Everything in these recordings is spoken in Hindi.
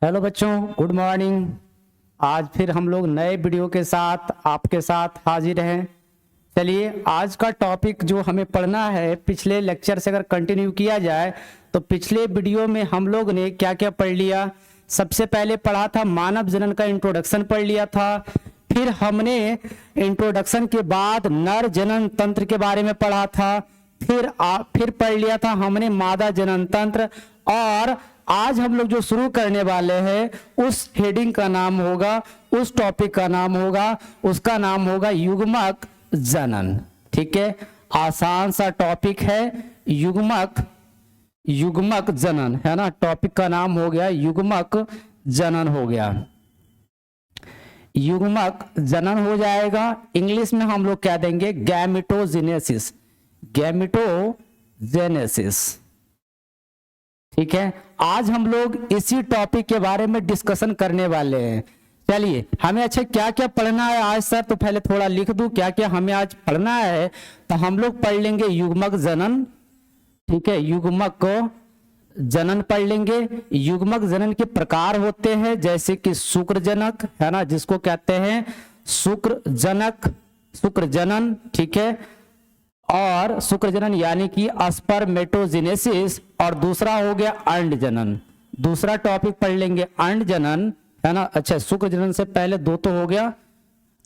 हेलो बच्चों, गुड मॉर्निंग। आज फिर हम लोग नए वीडियो के साथ आपके साथ हाजिर हैं। चलिए, आज का टॉपिक जो हमें पढ़ना है, पिछले लेक्चर से अगर कंटिन्यू किया जाए तो पिछले वीडियो में हम लोग ने क्या क्या पढ़ लिया। सबसे पहले पढ़ा था मानव जनन का इंट्रोडक्शन पढ़ लिया था। फिर हमने इंट्रोडक्शन के बाद नर जनन तंत्र के बारे में पढ़ा था। फिर पढ़ लिया था हमने मादा जनन तंत्र। और आज हम लोग जो शुरू करने वाले हैं उस हेडिंग का नाम होगा, उस टॉपिक का नाम होगा, उसका नाम होगा युग्मक जनन। ठीक है, आसान सा टॉपिक है, युग्मक जनन है ना। टॉपिक का नाम हो गया युग्मक जनन, हो गया युग्मक जनन हो जाएगा। इंग्लिश में हम लोग क्या देंगे, गैमेटोजेनेसिस, गैमेटोजेनेसिस। ठीक है, आज हम लोग इसी टॉपिक के बारे में डिस्कशन करने वाले हैं। चलिए, हमें अच्छा क्या क्या पढ़ना है आज सर, तो पहले थोड़ा लिख दूं क्या क्या हमें आज पढ़ना है। तो हम लोग पढ़ लेंगे युग्मक जनन। ठीक है, युग्मक जनन पढ़ लेंगे। युग्मक जनन के प्रकार होते हैं, जैसे कि शुक्रजनक है ना, जिसको कहते हैं शुक्रजनक, शुक्रजनन। ठीक है, और शुक्रजनन यानी कि स्पर्मेटोजेनेसिस। और दूसरा हो गया अंड जनन। दूसरा टॉपिक पढ़ लेंगे अंड जनन, है ना। अच्छा, शुक्र जनन से पहले दो तो हो गया,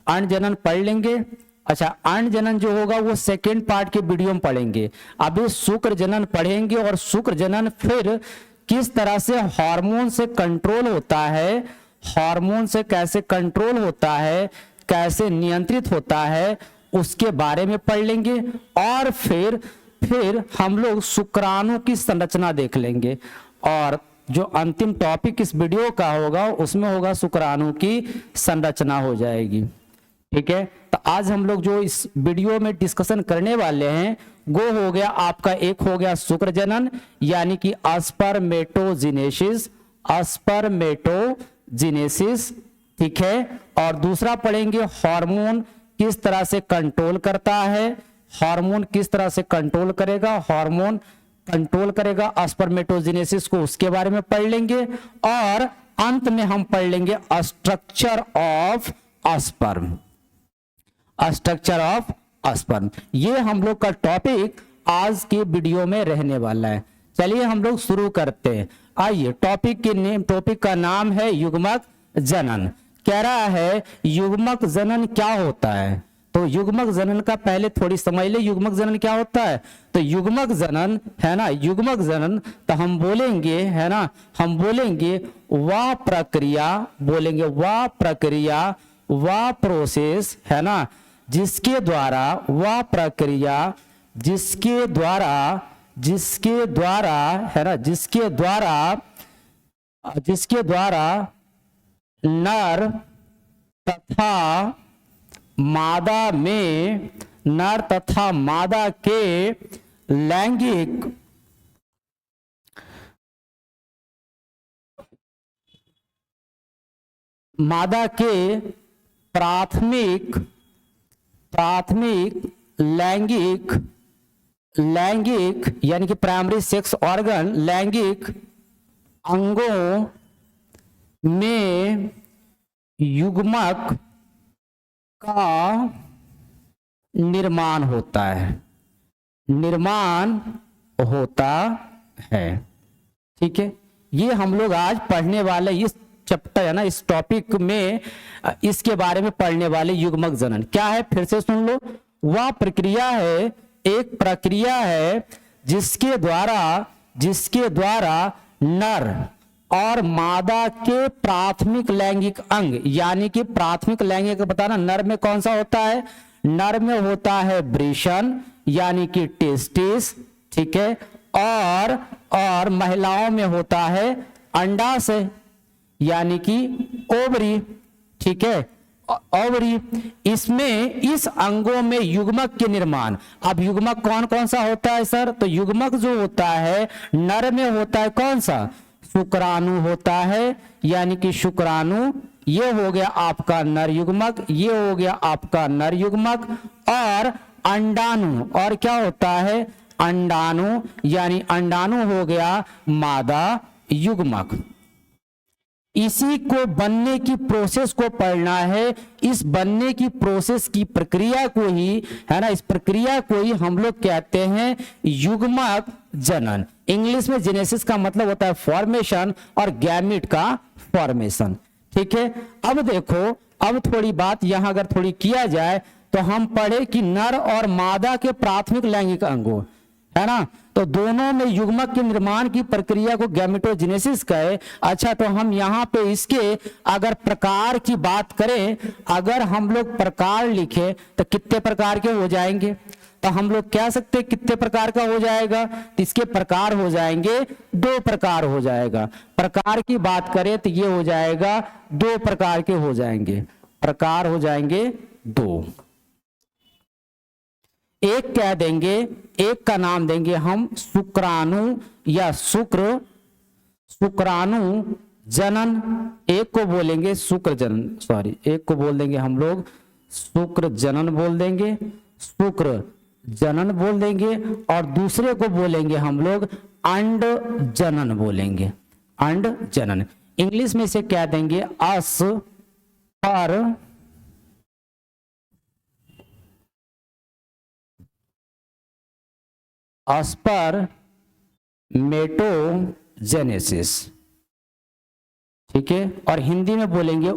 अंड जनन पढ़ लेंगे। अच्छा, अंड जनन जो होगा वो सेकेंड पार्ट के वीडियो में पढ़ेंगे। अभी शुक्र जनन पढ़ेंगे, और शुक्र जनन फिर किस तरह से हार्मोन से कंट्रोल होता है, हार्मोन से कैसे कंट्रोल होता है, कैसे नियंत्रित होता है, उसके बारे में पढ़ लेंगे। और फिर हम लोग शुक्राणु की संरचना देख लेंगे। और जो अंतिम टॉपिक इस वीडियो का होगा उसमें होगा शुक्राणु की संरचना हो जाएगी। ठीक है, तो आज हम लोग जो इस वीडियो में डिस्कशन करने वाले हैं वो हो गया आपका, एक हो गया शुक्र जनन यानी कि स्पर्मेटोजेनेसिस, स्पर्मेटोजेनेसिस। ठीक है, और दूसरा पढ़ेंगे हार्मोन किस तरह से कंट्रोल करता है, हार्मोन किस तरह से कंट्रोल करेगा, हार्मोन कंट्रोल करेगा स्पर्मेटोजेनेसिस को, उसके बारे में पढ़ लेंगे। और अंत में हम पढ़ लेंगे structure of sperm, structure of sperm. ये हम लोग का टॉपिक आज के वीडियो में रहने वाला है। चलिए हम लोग शुरू करते हैं। आइए, टॉपिक का नाम है युग्मक जनन। कह रहा है युग्मक जनन क्या होता है, तो युग्मक जनन का पहले थोड़ी समझ ले, युग्मक जनन क्या होता है। तो युग्मक जनन है ना, युग्मक जनन तो हम बोलेंगे है ना, हम बोलेंगे वह प्रक्रिया, बोलेंगे वह प्रक्रिया, वह प्रोसेस है ना, जिसके द्वारा, वह प्रक्रिया जिसके द्वारा है ना, जिसके द्वारा नर तथा मादा में, नर तथा मादा के लैंगिक लैंगिक यानी कि प्राइमरी सेक्स ऑर्गन, लैंगिक अंगों में युग्मक का निर्माण होता है। ठीक है, ये हम लोग आज पढ़ने वाले इस चैप्टर है ना, इस टॉपिक में इसके बारे में पढ़ने वाले युग्मक जनन क्या है, फिर से सुन लो। वह प्रक्रिया है, एक प्रक्रिया है जिसके द्वारा नर और मादा के प्राथमिक लैंगिक अंग, यानी कि प्राथमिक लैंगिक बताना, नर में कौन सा होता है, नर में होता है वृषण यानी कि टेस्टिस। ठीक है, और महिलाओं में होता है अंडाशय यानी कि ओवरी। ठीक है, ओवरी। इसमें, इस अंगों में युग्मक के निर्माण। अब युग्मक कौन कौन सा होता है सर, तो युग्मक जो होता है नर में होता है कौन सा, शुक्राणु होता है, यानी कि शुक्राणु। ये हो गया आपका नर युग्मक, ये हो गया आपका नर युग्मक। और अंडाणु, और क्या होता है, अंडाणु, यानी अंडाणु हो गया मादा युग्मक। इसी को बनने की प्रोसेस को पढ़ना है। इस बनने की प्रोसेस की प्रक्रिया को ही, है ना, इस प्रक्रिया को ही हम लोग कहते हैं युग्मक जनन। इंग्लिश में जेनेसिस का मतलब होता है फॉर्मेशन और गैमिट का फॉर्मेशन। ठीक है, अब देखो, अब थोड़ी बात यहां अगर थोड़ी किया जाए तो हम पढ़े कि नर और मादा के प्राथमिक लैंगिक अंगों, है ना, तो दोनों में युग्मक के निर्माण की प्रक्रिया को गैमेटोजेनेसिस कहे। अच्छा, तो हम यहाँ पे इसके अगर प्रकार की बात करें, अगर हम लोग प्रकार लिखे तो कितने प्रकार के हो जाएंगे? तो हम लोग कह सकते हैं कितने प्रकार का हो जाएगा? तो इसके प्रकार हो जाएंगे, 2 प्रकार हो जाएगा। प्रकार की बात करें तो ये हो जाएगा 2 प्रकार के हो जाएंगे, प्रकार हो जाएंगे 2। एक कह देंगे, एक का नाम देंगे हम शुक्राणु या शुक्राणु जनन, एक को बोलेंगे शुक्र जनन, सॉरी, एक को बोल देंगे हम लोग शुक्र जनन बोल देंगे, शुक्र जनन बोल देंगे, और दूसरे को बोलेंगे हम लोग अंड जनन बोलेंगे, अंड जनन। इंग्लिश में से क्या देंगे? स्पर्मेटोजेनेसिस। ठीक है, और हिंदी में बोलेंगे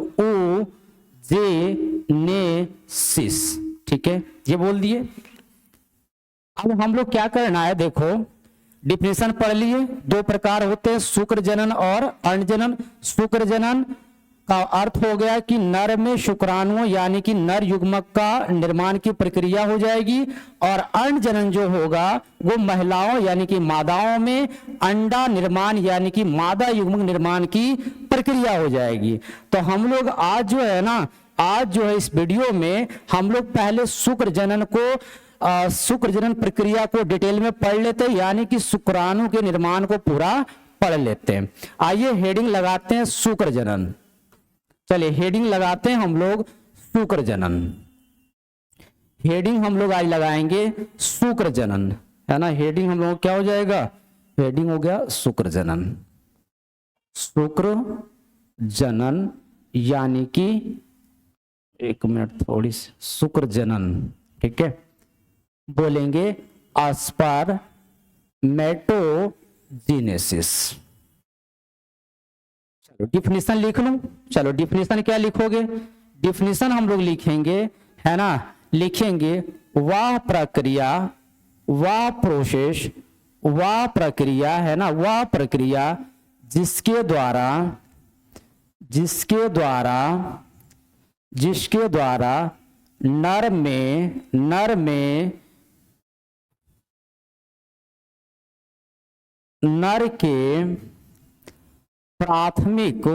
ओजेनेसिस। ठीक है, ये बोल दिए। अब हम लोग क्या करना है, देखो डिफिनेशन पढ़ लिए। 2 प्रकार होते हैं, शुक्र जनन और अंड जनन। शुक्र जनन का अर्थ हो गया कि नर में शुक्राणुओं यानी कि नर युग्मक का निर्माण की प्रक्रिया हो जाएगी, और अंड जनन जो होगा वो महिलाओं यानी कि मादाओं में अंडा निर्माण यानी कि मादा युग्मक निर्माण की प्रक्रिया हो जाएगी। तो हम लोग आज जो है ना, आज जो है इस वीडियो में हम लोग पहले शुक्र जनन को, शुक्र जनन प्रक्रिया को डिटेल में पढ़ लेते हैं, यानी कि शुक्राणु के निर्माण को पूरा पढ़ लेते हैं। आइए हेडिंग लगाते हैं शुक्र जनन। चलिए हेडिंग लगाते हैं हम लोग शुक्र जनन। हेडिंग हम लोग आज लगाएंगे शुक्र जनन, है ना। हेडिंग हम लोग क्या हो जाएगा? हेडिंग हो गया शुक्र जनन। शुक्र जनन यानी कि, एक मिनट थोड़ी सी, शुक्र जनन, ठीक है, बोलेंगे स्पर्मेटोजेनेसिस। चलो डिफिनेशन लिख लूं। चलो डिफिनेशन क्या लिखोगे? डिफिनेशन हम लोग लिखेंगे, है ना, लिखेंगे वह प्रक्रिया, वह प्रोसेस, वह प्रक्रिया, है ना, वह प्रक्रिया जिसके द्वारा नर के प्राथमिक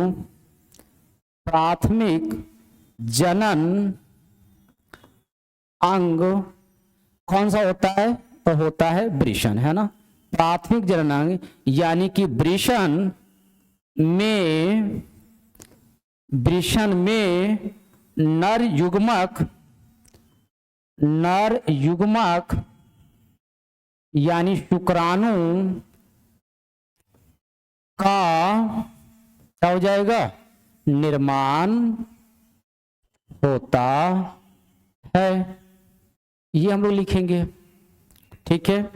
जनन अंग कौन सा होता है? तो होता है वृषण, है ना। प्राथमिक जनन अंग यानी कि वृषण में नर युग्मक यानी शुक्राणु का क्या हो जाएगा? निर्माण होता है। ये हम लोग लिखेंगे, ठीक है।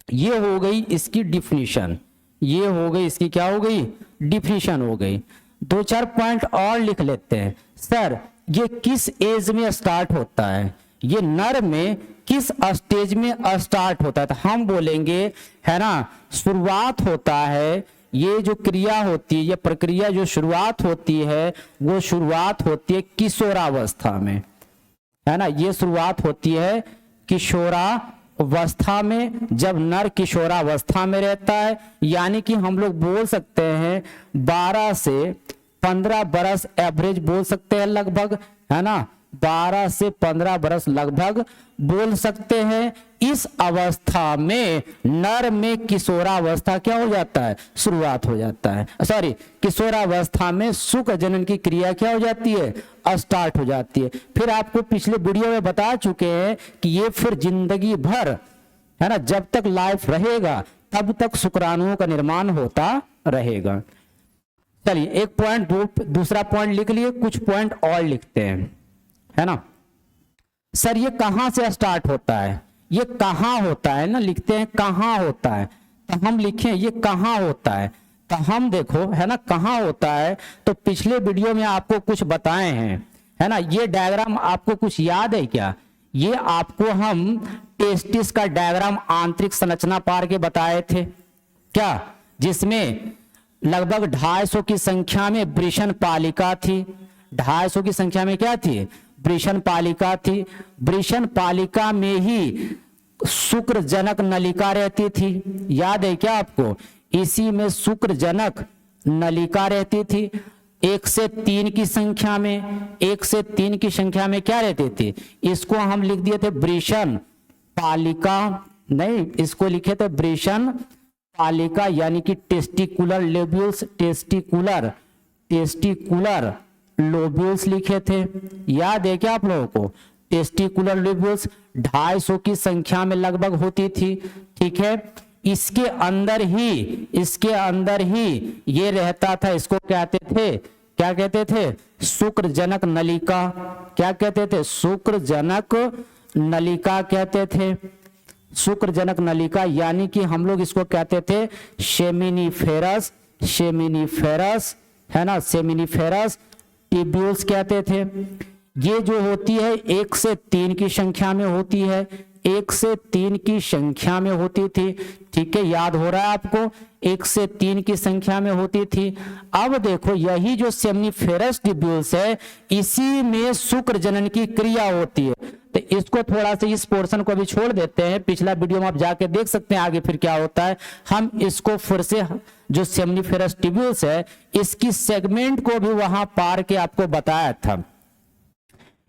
ये हो गई इसकी डिफिनीशन, ये हो गई इसकी क्या हो गई? डिफिनीशन हो गई। 2-4 पॉइंट और लिख लेते हैं। सर ये किस एज में स्टार्ट होता है? ये नर में किस स्टेज में स्टार्ट होता है? तो हम बोलेंगे, है ना, शुरुआत होता है, ये जो क्रिया होती है, ये प्रक्रिया जो शुरुआत होती है, वो शुरुआत होती है किशोरावस्था में, है ना। ये शुरुआत होती है किशोरावस्था में, जब नर किशोरावस्था में रहता है, यानी कि हम लोग बोल सकते हैं 12 से 15 बरस एवरेज बोल सकते हैं लगभग, है ना, 12 से 15 बरस लगभग बोल सकते हैं। इस अवस्था में नर में किशोरावस्था क्या हो जाता है? शुरुआत हो जाता है। सॉरी, किशोरावस्था में शुक्र जनन की क्रिया क्या हो जाती है? स्टार्ट हो जाती है। फिर आपको पिछले वीडियो में बता चुके हैं कि ये फिर जिंदगी भर, है ना, जब तक लाइफ रहेगा तब तक शुक्राणुओं का निर्माण होता रहेगा। चलिए एक पॉइंट दूसरा पॉइंट लिख लिए, कुछ पॉइंट और लिखते हैं, है ना। सर ये कहां से स्टार्ट होता है, ये कहां होता है ना, लिखते हैं कहां होता है, तो हम लिखें ये कहां होता है, तो हम देखो है ना कहां होता है, तो पिछले वीडियो में आपको कुछ बताए हैं, है ना। ये डायग्राम आपको कुछ याद है क्या, ये आपको हम टेस्टिस का डायग्राम आंतरिक संरचना पार के बताए थे क्या, जिसमें लगभग 250 की संख्या में वृषण पालिका थी, 250 की संख्या में क्या थी, वृषण पालिका थी। वृषण पालिका में ही शुक्रजनक नलिका रहती थी, याद है क्या आपको, इसी में शुक्रजनक नलिका रहती थी। 1 से 3 की संख्या में, 1 से 3 की संख्या में क्या रहती थी, इसको हम लिख दिए थे वृषण पालिका, नहीं इसको लिखे थे वृषण पालिका, यानी कि टेस्टिकुलर लोब्यूल्स, टेस्टिकुलर लोब्यूल्स लिखे थे, याद है क्या आप लोगों को। टेस्टिकुलर लोब्यूल्स 250 की संख्या में लगभग होती थी, ठीक है। इसके अंदर ही ये रहता था, इसको कहते थे, क्या कहते थे, शुक्रजनक नलिका, क्या कहते थे, शुक्रजनक नलिका कहते थे, शुक्रजनक नलिका, यानी कि हम लोग इसको कहते थे सेमिनिफेरस, है ना, सेमिनिफेरस ट्यूब्यूल्स कहते थे। ये जो होती है 1 से 3 की संख्या में होती है, 1 से 3 की संख्या में होती थी, ठीक है, याद हो रहा है आपको, 1 से 3 की संख्या में होती थी। अब देखो यही जो सेमिनिफेरस ट्यूब्यूल्स है, इसी में शुक्र जनन की क्रिया होती है। तो इसको थोड़ा सा इस पोर्शन को भी छोड़ देते हैं, पिछला वीडियो में आप जाके देख सकते हैं आगे फिर क्या होता है। हम इसको फिर से जो सेमिनिफेरस ट्यूब्यूल्स है, इसकी सेगमेंट को भी वहां पार के आपको बताया था,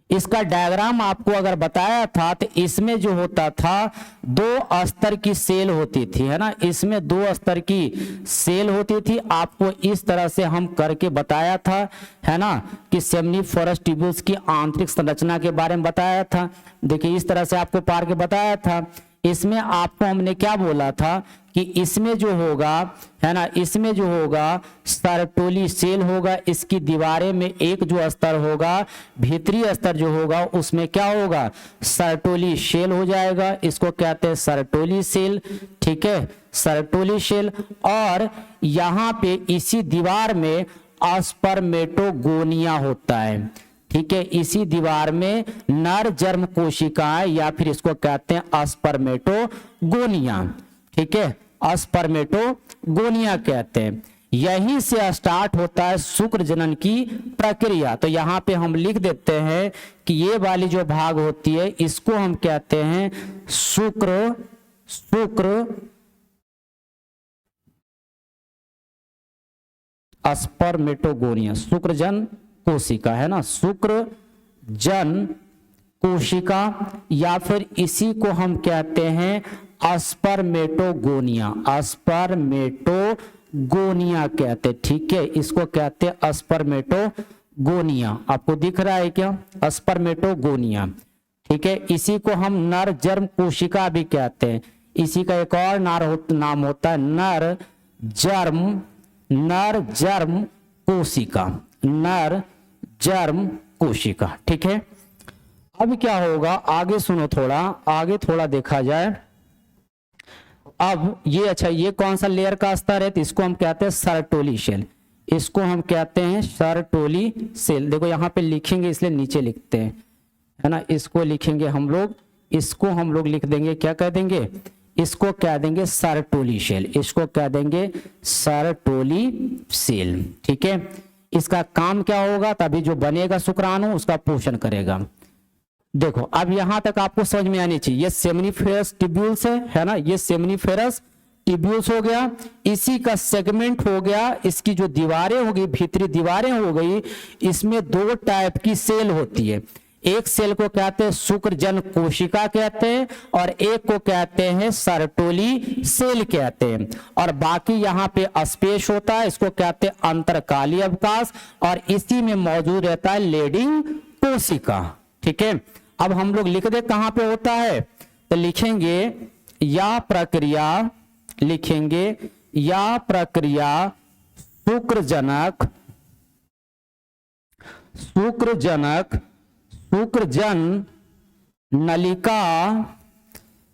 इसका डायग्राम आपको अगर बताया था, तो इसमें जो होता था 2 स्तर की सेल होती थी, है ना, इसमें 2 स्तर की सेल होती थी, आपको इस तरह से हम करके बताया था, है ना, कि सेमिनिफेरस ट्यूब्यूल्स की आंतरिक संरचना के बारे में बताया था। देखिए इस तरह से आपको पार के बताया था। इसमें आपको हमने क्या बोला था कि इसमें जो होगा, है ना, इसमें जो होगा सर्टोली सेल होगा, इसकी दीवारें में एक जो स्तर होगा, भीतरी स्तर जो होगा उसमें क्या होगा, सर्टोली सेल हो जाएगा, इसको कहते हैं सर्टोली सेल, ठीक है, सर्टोली सेल। और यहाँ पे इसी दीवार में स्पर्मेटोगोनिया होता है, ठीक है, इसी दीवार में नर जर्म कोशिकाएं, या फिर इसको कहते हैं स्पर्मेटोगोनिया, ठीक है, स्पर्मेटोगोनिया कहते हैं। यहीं से स्टार्ट होता है शुक्र जनन की प्रक्रिया। तो यहां पे हम लिख देते हैं कि ये वाली जो भाग होती है, इसको हम कहते हैं शुक्र स्पर्मेटोगोनिया, शुक्रजन कोशिका, है ना, शुक्रजन कोशिका, या फिर इसी को हम कहते हैं स्पर्मेटोगोनिया, स्पर्मेटोगोनिया कहते हैं, ठीक है, इसको कहते हैं स्पर्मेटोगोनिया। आपको दिख रहा है क्या, स्पर्मेटोगोनिया, ठीक है। इसी को हम नर जर्म कोशिका भी कहते हैं, इसी का एक और नाम होता है नर जर्म कोशिका, नर जर्म कोशिका, ठीक है। अब क्या होगा, आगे सुनो, आगे थोड़ा देखा जाए। अब ये अच्छा, ये कौन सा लेयर का स्तर है, तो इसको हम कहते हैं सर्टोली सेल, इसको हम कहते हैं सर्टोली सेल। देखो यहाँ पे लिखेंगे इसलिए नीचे लिखते हैं, है ना, इसको लिखेंगे हम लोग, इसको हम लोग लिख देंगे, क्या कह देंगे, इसको कह देंगे सर्टोली सेल, इसको कह देंगे सर्टोली सेल, ठीक है। इसका काम क्या होगा, तभी जो बनेगा शुक्राणु उसका पोषण करेगा। देखो अब यहां तक आपको समझ में आनी चाहिए, ये सेमिनिफेरस ट्यूब्यूल्स है ना, ये सेमिनिफेरस ट्यूब्यूल्स हो गया, इसी का सेगमेंट हो गया, इसकी जो दीवारें होगी, भीतरी दीवारें हो गई, इसमें 2 टाइप की सेल होती है, एक सेल को कहते हैं शुक्रजन कोशिका कहते हैं, और एक को कहते हैं सर्टोली सेल कहते हैं, और बाकी यहाँ पे स्पेस होता है, इसको कहते हैं अंतरकालीय अवकाश, और इसी में मौजूद रहता है लेडिंग कोशिका, ठीक है। अब हम लोग लिख दे कहां पे होता है, तो लिखेंगे या प्रक्रिया शुक्रजनक, शुक्रजनक, शुक्रजन नलिका,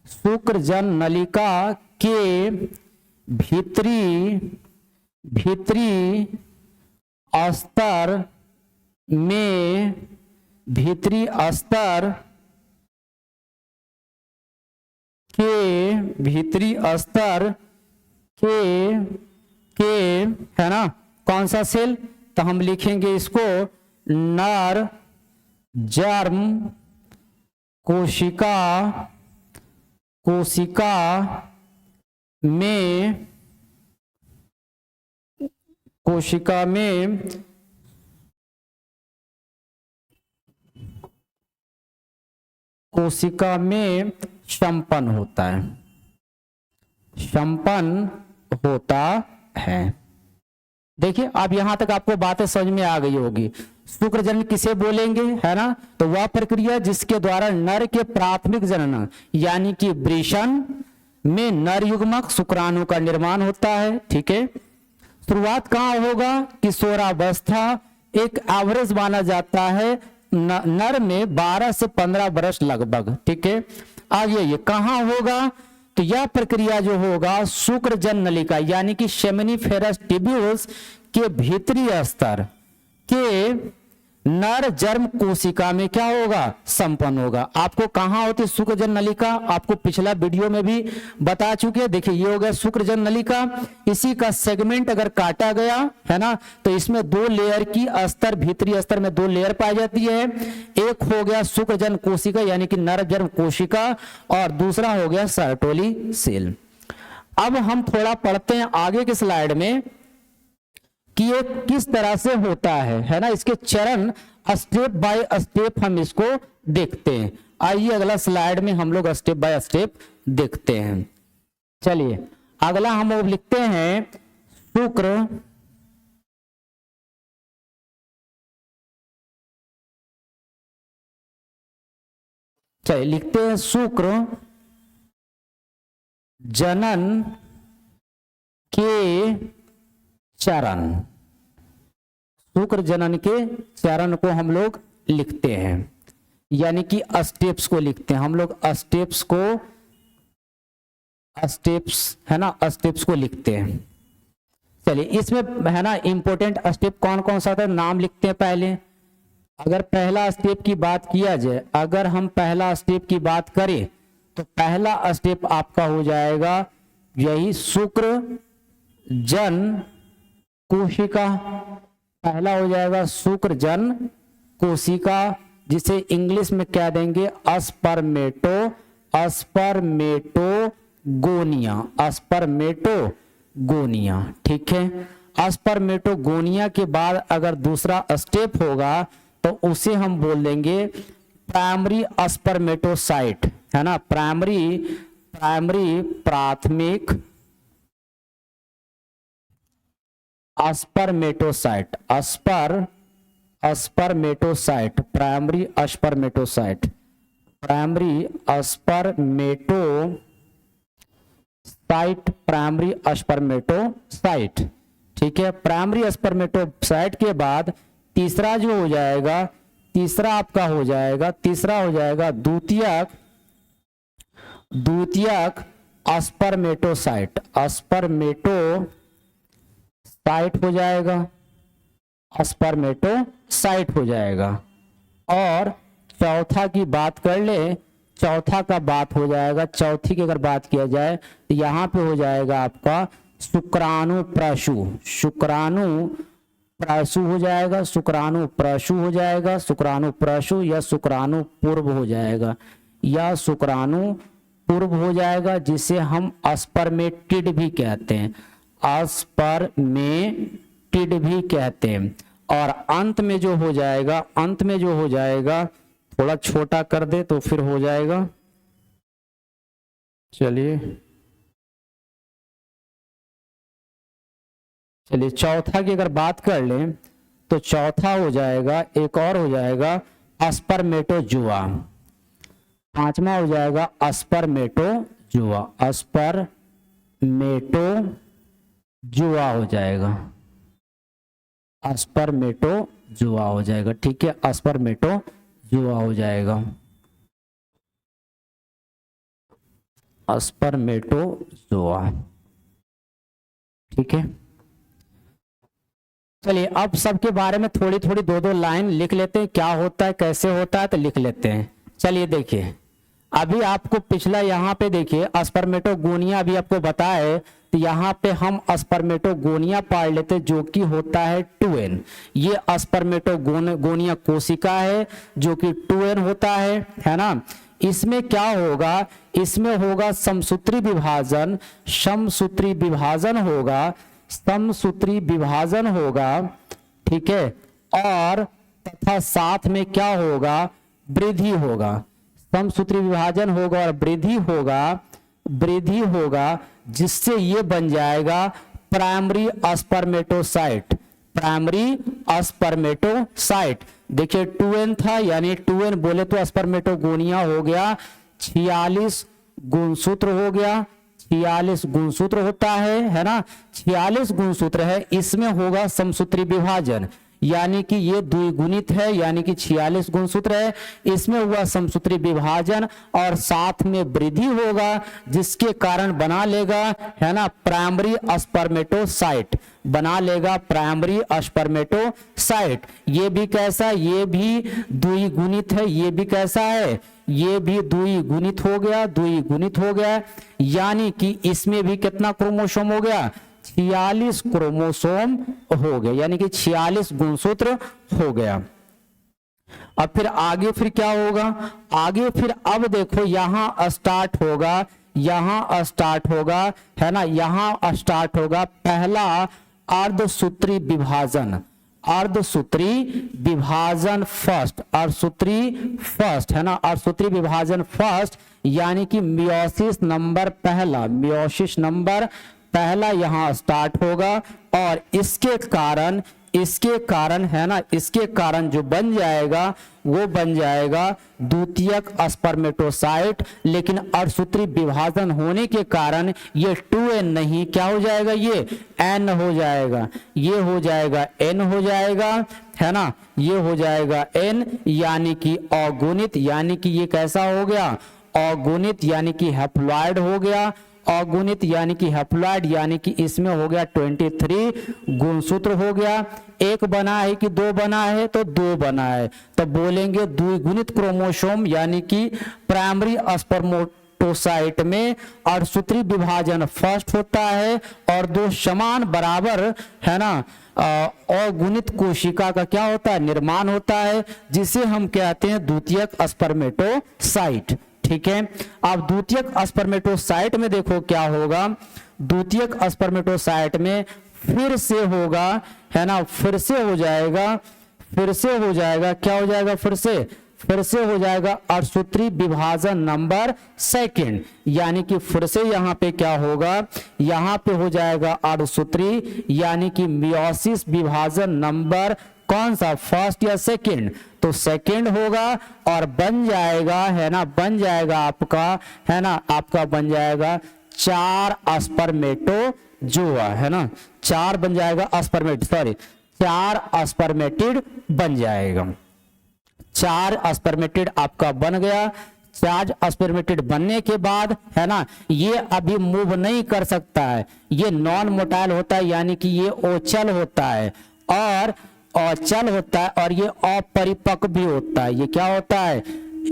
शुक्रजन नलिका के भीतरी, भीतरी अस्तर में, भीतरी अस्तर के, भीतरी अस्तर के है ना, कौन सा सेल, तो हम लिखेंगे इसको नर जर्म कोशिका, कोशिका में, कोशिका में कोशिका में संपन्न होता है, संपन्न होता है। देखिए अब यहां तक आपको बातें समझ में आ गई होगी। शुक्रजनन किसे बोलेंगे, है ना, तो वह प्रक्रिया जिसके द्वारा नर के प्राथमिक जनन यानी कि वृषण में नर युग्मक शुक्राणु का निर्माण होता है। ठीक है, शुरुआत कहां होगा, किशोरावस्था एक एवरेज माना जाता है नर में 12 से 15 वर्ष लगभग। ठीक है, आगे ये कहां होगा, तो यह प्रक्रिया जो होगा शुक्रजन नलिका यानी कि सेमिनिफेरस ट्यूब्यूल्स के भीतरी स्तर के नर जर्म कोशिका में क्या होगा, संपन्न होगा। आपको कहां होती शुक्रजन नलिका, आपको पिछला वीडियो में भी बता चुके हैं। देखिए ये हो गया शुक्रजन नलिका, इसी का सेगमेंट अगर काटा गया है ना, तो इसमें 2 लेयर की अस्तर, भीतरी अस्तर में 2 लेयर पाई जाती है। एक हो गया शुक्रजन कोशिका यानी कि नर जर्म कोशिका, और दूसरा हो गया सर्टोली सेल। अब हम थोड़ा पढ़ते हैं आगे के स्लाइड में कि ये किस तरह से होता है ना, इसके चरण स्टेप बाय स्टेप हम इसको देखते हैं। आइए अगला स्लाइड में हम लोग स्टेप बाय स्टेप देखते हैं। चलिए अगला हम लोग लिखते हैं शुक्र चलिए लिखते हैं शुक्र जनन के चरण, शुक्र जनन के चरण को हम लोग लिखते हैं यानी कि स्टेप्स को लिखते हैं हम लोग, स्टेप्स को, स्टेप्स है ना, स्टेप्स को लिखते हैं। चलिए इसमें है ना इंपॉर्टेंट स्टेप कौन कौन सा था, नाम लिखते हैं पहले। अगर पहला स्टेप की बात किया जाए, अगर हम पहला स्टेप की बात करें तो पहला स्टेप आपका हो जाएगा यही शुक्र जन कोशिका, पहला हो जाएगा शुक्र जन कोशिका, जिसे इंग्लिश में क्या देंगे, अस्पर्मेटो, अस्पर्मेटोगोनिया, अस्पर्मेटोगोनिया। ठीक है, अस्पर्मेटोगोनिया के बाद अगर दूसरा स्टेप होगा तो उसे हम बोल देंगे प्राइमरी अस्पर्मेटोसाइट, है ना, प्राइमरी प्राथमिक अस्पर्मेटोसाइट, अस्पर्मेटोसाइट, प्राइमरी अस्पर्मेटोसाइट, प्राइमरी अस्पर्मेटोसाइट, प्राइमरी अस्पर्मेटोसाइट। ठीक है, प्राइमरी अस्पर्मेटोसाइट के बाद तीसरा जो हो जाएगा, तीसरा आपका हो जाएगा, तीसरा हो जाएगा द्वितीयक अस्पर्मेटोसाइट, अस्पर्मेटोसाइट हो जाएगा, अस्पर्मेटोसाइट हो जाएगा। और चौथा की बात कर ले, चौथा का बात हो जाएगा, चौथी की अगर बात किया जाए तो यहाँ पे हो जाएगा आपका शुक्राणु प्रसु, शुक्राणु प्रसु हो जाएगा, शुक्राणु प्रसु हो जाएगा, शुक्राणु प्रसु या शुक्राणु पूर्व हो जाएगा, या शुक्राणु पूर्व हो जाएगा, जिसे हम अस्पर्मेटिड भी कहते हैं, अस्पर्मेटिड भी कहते हैं। और अंत में जो हो जाएगा, अंत में जो हो जाएगा, थोड़ा छोटा कर दे तो फिर हो जाएगा। चलिए चौथा की अगर बात कर लें तो चौथा हो जाएगा, एक और हो जाएगा अस्पर्मेटोजुआ, पांचवा हो जाएगा अस्पर्मेटोजुआ, अस्पर्मेटोजुआ हो जाएगा। स्पर्मेटोजुआ हो जाएगा। ठीक है, स्पर्मेटोजुआ हो जाएगा, स्पर्मेटोजुआ। ठीक है, चलिए अब सबके बारे में थोड़ी थोड़ी दो दो लाइन लिख लेते हैं, क्या होता है कैसे होता है तो लिख लेते हैं। चलिए देखिए, अभी आपको पिछला यहाँ पे देखिए स्पर्मेटोगोनिया अभी आपको बताया, तो यहाँ पे हम स्पर्मेटोगोनिया पढ़ लेते जो कि होता है 2n। ये स्पर्मेटोगोनिया कोशिका है जो कि 2n होता है ना। इसमें क्या होगा, इसमें होगा समसूत्री विभाजन, समसूत्री विभाजन होगा, समसूत्री विभाजन होगा। ठीक है, और तथा साथ में क्या होगा, वृद्धि होगा, समसूत्री विभाजन होगा और वृद्धि होगा, वृद्धि होगा, जिससे ये बन जाएगा प्राइमरी स्पर्मेटोसाइट, प्राइमरी स्पर्मेटोसाइट। देखिए 2n था, यानी 2n बोले तो स्पर्मेटोगोनिया हो गया, 46 गुणसूत्र हो गया, 46 गुणसूत्र होता है ना, 46 गुणसूत्र है, इसमें होगा समसूत्री विभाजन, यानी कि ये द्विगुणित है, यानी कि 46 गुणसूत्र है, इसमें हुआ समसूत्री विभाजन और साथ में वृद्धि होगा, जिसके कारण बना लेगा है ना प्राइमरी स्पर्मेटोसाइट, बना लेगा प्राइमरी स्पर्मेटोसाइट। ये भी कैसा, ये भी द्विगुणित है, ये भी कैसा है, ये भी द्विगुणित हो गया, द्विगुणित हो गया, यानी कि इसमें भी कितना क्रोमोसोम हो गया, 46 क्रोमोसोम हो गए, यानी कि 46 गुणसूत्र हो गया। अब फिर आगे फिर क्या होगा, आगे फिर अब देखो यहां स्टार्ट होगा, यहां स्टार्ट होगा है ना, यहां स्टार्ट होगा पहला अर्धसूत्री विभाजन, अर्धसूत्री विभाजन फर्स्ट, अर्धसूत्री फर्स्ट है ना, अर्धसूत्री विभाजन फर्स्ट, यानी कि मियोसिस नंबर पहला, मियोसिस नंबर पहला यहां स्टार्ट होगा और इसके कारण, इसके कारण है ना, इसके कारण जो बन जाएगा वो बन जाएगा द्वितीयक स्पर्मेटोसाइट, लेकिन अर्धसूत्री विभाजन होने के कारण ये 2n नहीं, क्या हो जाएगा, ये n हो जाएगा, ये हो जाएगा n हो जाएगा है ना, ये हो जाएगा n, यानी कि अगुणित, यानी कि ये कैसा हो गया, अगुणित, यानी कि हैप्लॉइड हो गया, अगुणित यानी कि हैप्लॉइड, यानी कि इसमें हो गया 23 गुणसूत्र हो गया। एक बना है कि दो बना है, तो दो बना है, तो बोलेंगे द्विगुणित क्रोमोसोम, यानी कि प्राइमरी स्पर्मेटोसाइट में अर्धसूत्री विभाजन फर्स्ट होता है और दो समान बराबर है ना अगुणित कोशिका का क्या होता है, निर्माण होता है, जिसे हम कहते हैं द्वितीयक स्पर्मेटोसाइट। ठीक है, अब द्वितीयक स्पर्मेटोसाइट में देखो क्या होगा, द्वितीयक स्पर्मेटोसाइट में फिर से होगा है ना, फिर से हो जाएगा, फिर से हो जाएगा, क्या हो जाएगा, फिर से हो जाएगा अर्धसूत्री विभाजन नंबर सेकंड, यानी कि फिर से यहाँ पे क्या होगा, यहाँ पे हो जाएगा अर्धसूत्री, यानी कि मियोसिस विभाजन नंबर कौन सा, फर्स्ट या सेकंड, तो सेकंड होगा और बन जाएगा है ना, बन जाएगा आपका है ना, आपका बन जाएगा 4 स्पर्मेटोजुआ है ना, 4 बन जाएगा स्पर्मेट, सॉरी 4 स्पर्मेटिड बन जाएगा, 4 स्पर्मेटिड आपका बन गया। 4 स्पर्मेटिड बनने के बाद है ना, ये अभी मूव नहीं कर सकता है, ये नॉन मोटाइल होता है, यानी कि ये ओचल होता है और अचल होता है, और ये अपरिपक्व भी होता है, ये क्या होता है,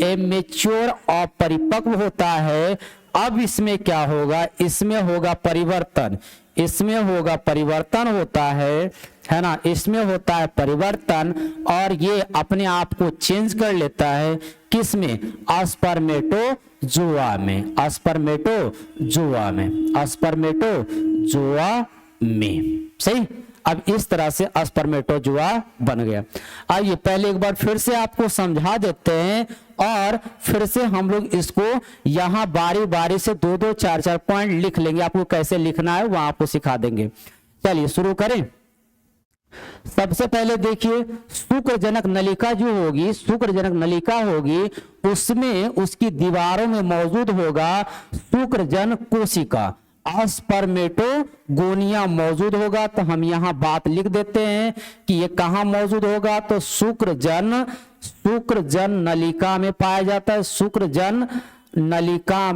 इमेच्योर अपरिपक्व होता है। अब इसमें क्या होगा, इसमें होगा परिवर्तन, इसमें होगा परिवर्तन होता है ना, इसमें होता है परिवर्तन और ये अपने आप को चेंज कर लेता है, किसमें, स्पर्मेटोजुआ में, स्पर्मेटोजुआ में, स्पर्मेटोजुआ में, सही। अब इस तरह से स्पर्मेटोजुआ बन गया। आइए पहले एक बार फिर से आपको समझा देते हैं और फिर से हम लोग इसको यहां बारी बारी से 2-2, 4-4 पॉइंट लिख लेंगे, आपको कैसे लिखना है वहां आपको सिखा देंगे। चलिए शुरू करें। सबसे पहले देखिए शुक्रजनक नलिका जो होगी, शुक्रजनक नलिका होगी, उसमें उसकी दीवारों में मौजूद होगा शुक्रजन कोशिका, स्पर्मेटोगोनिया मौजूद होगा। तो हम यहाँ बात लिख देते हैं कि ये कहाँ मौजूद होगा, तो शुक्रजन नलिका में पाया जाता है। शुक्रजन नलिका